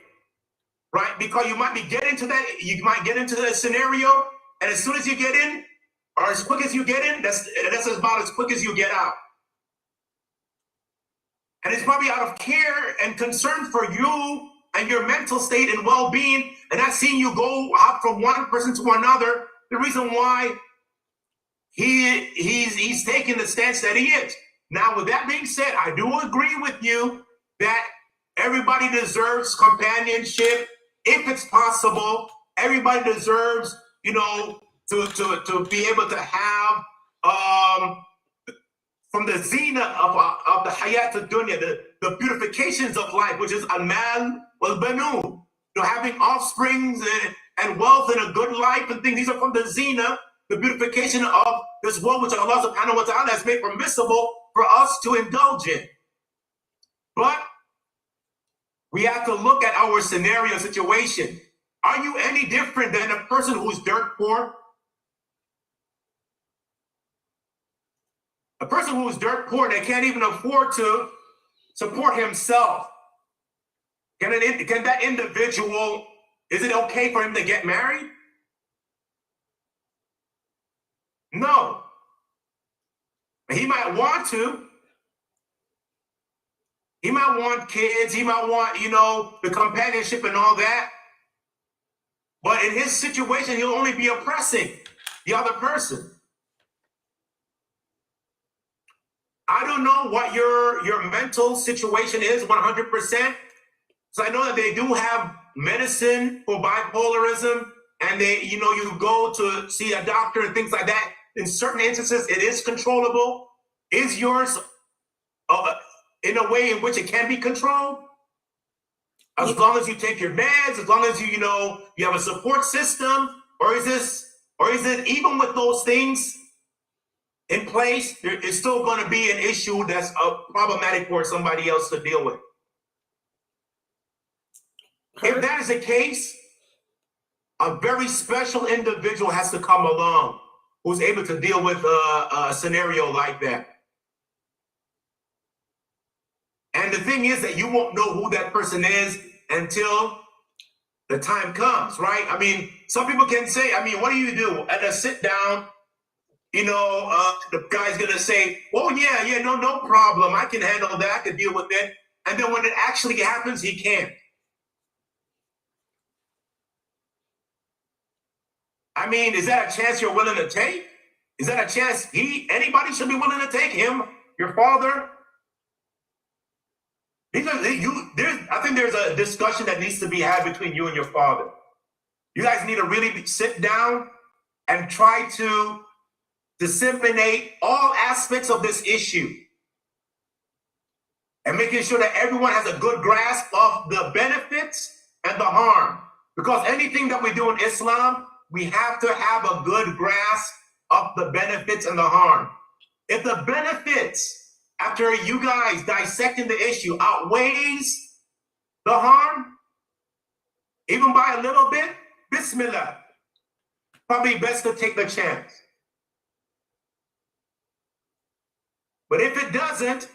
right? Because you might get into that scenario, and as soon as you get in, or as quick as you get in, that's about as quick as you get out. And it's probably out of care and concern for you and your mental state and well-being, and not seeing you go out from one person to another. The reason why he's taking the stance that he is. Now, with that being said, I do agree with you that everybody deserves companionship if it's possible. Everybody deserves, you know, to be able to have from the zina of the hayat al-dunya, the beautifications of life, which is al-mal wal-banun, you know, having offsprings and wealth and a good life and things. These are from the zina, the beautification of this world, which Allah subhanahu wa ta'ala has made permissible for us to indulge in. But we have to look at our scenario situation. Are you any different than a person who's dirt poor? A person who is dirt poor that can't even afford to support himself. Can that individual, is it okay for him to get married? No. He might want to. He might want kids. He might want, you know, the companionship and all that. But in his situation, he'll only be oppressing the other person. I don't know what your mental situation is 100%. So I know that they do have medicine for bipolarism, and they, you know, you go to see a doctor and things like that. In certain instances, it is controllable. Is yours in a way in which it can be controlled? As long as you take your meds, as long as you know, you have a support system, or is it even with those things in place, there is still going to be an issue that's problematic for somebody else to deal with? If that is the case, a very special individual has to come along who's able to deal with a scenario like that. And the thing is that you won't know who that person is until the time comes, right? I mean, some people can say, I mean, what do you do at a sit down? You know, the guy's gonna say, "Oh yeah, no problem. I can handle that. I can deal with it." And then when it actually happens, he can't. I mean, is that a chance you're willing to take? Is that a chance anybody should be willing to take? Him, your father? I think there's a discussion that needs to be had between you and your father. You guys need to really sit down and try to disseminate all aspects of this issue and making sure that everyone has a good grasp of the benefits and the harm. Because anything that we do in Islam, we have to have a good grasp of the benefits and the harm. If the benefits, after you guys dissecting the issue, outweighs the harm, even by a little bit, Bismillah, probably best to take the chance. But if it doesn't,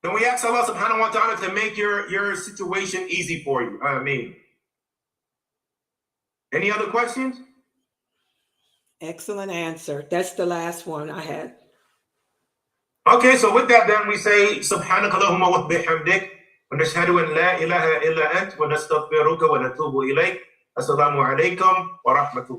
then we ask Allah subhanahu wa ta'ala to make your situation easy for you. Ameen. Any other questions? Excellent answer. That's the last one I had. Okay, so with that then we say Subhanaka Allahumma wa bihamdik wa nashhadu an la ilaha illa ant wa nastaghfiruka wa natubu ilayk. Assalamu alaikum wa rahmatullahi.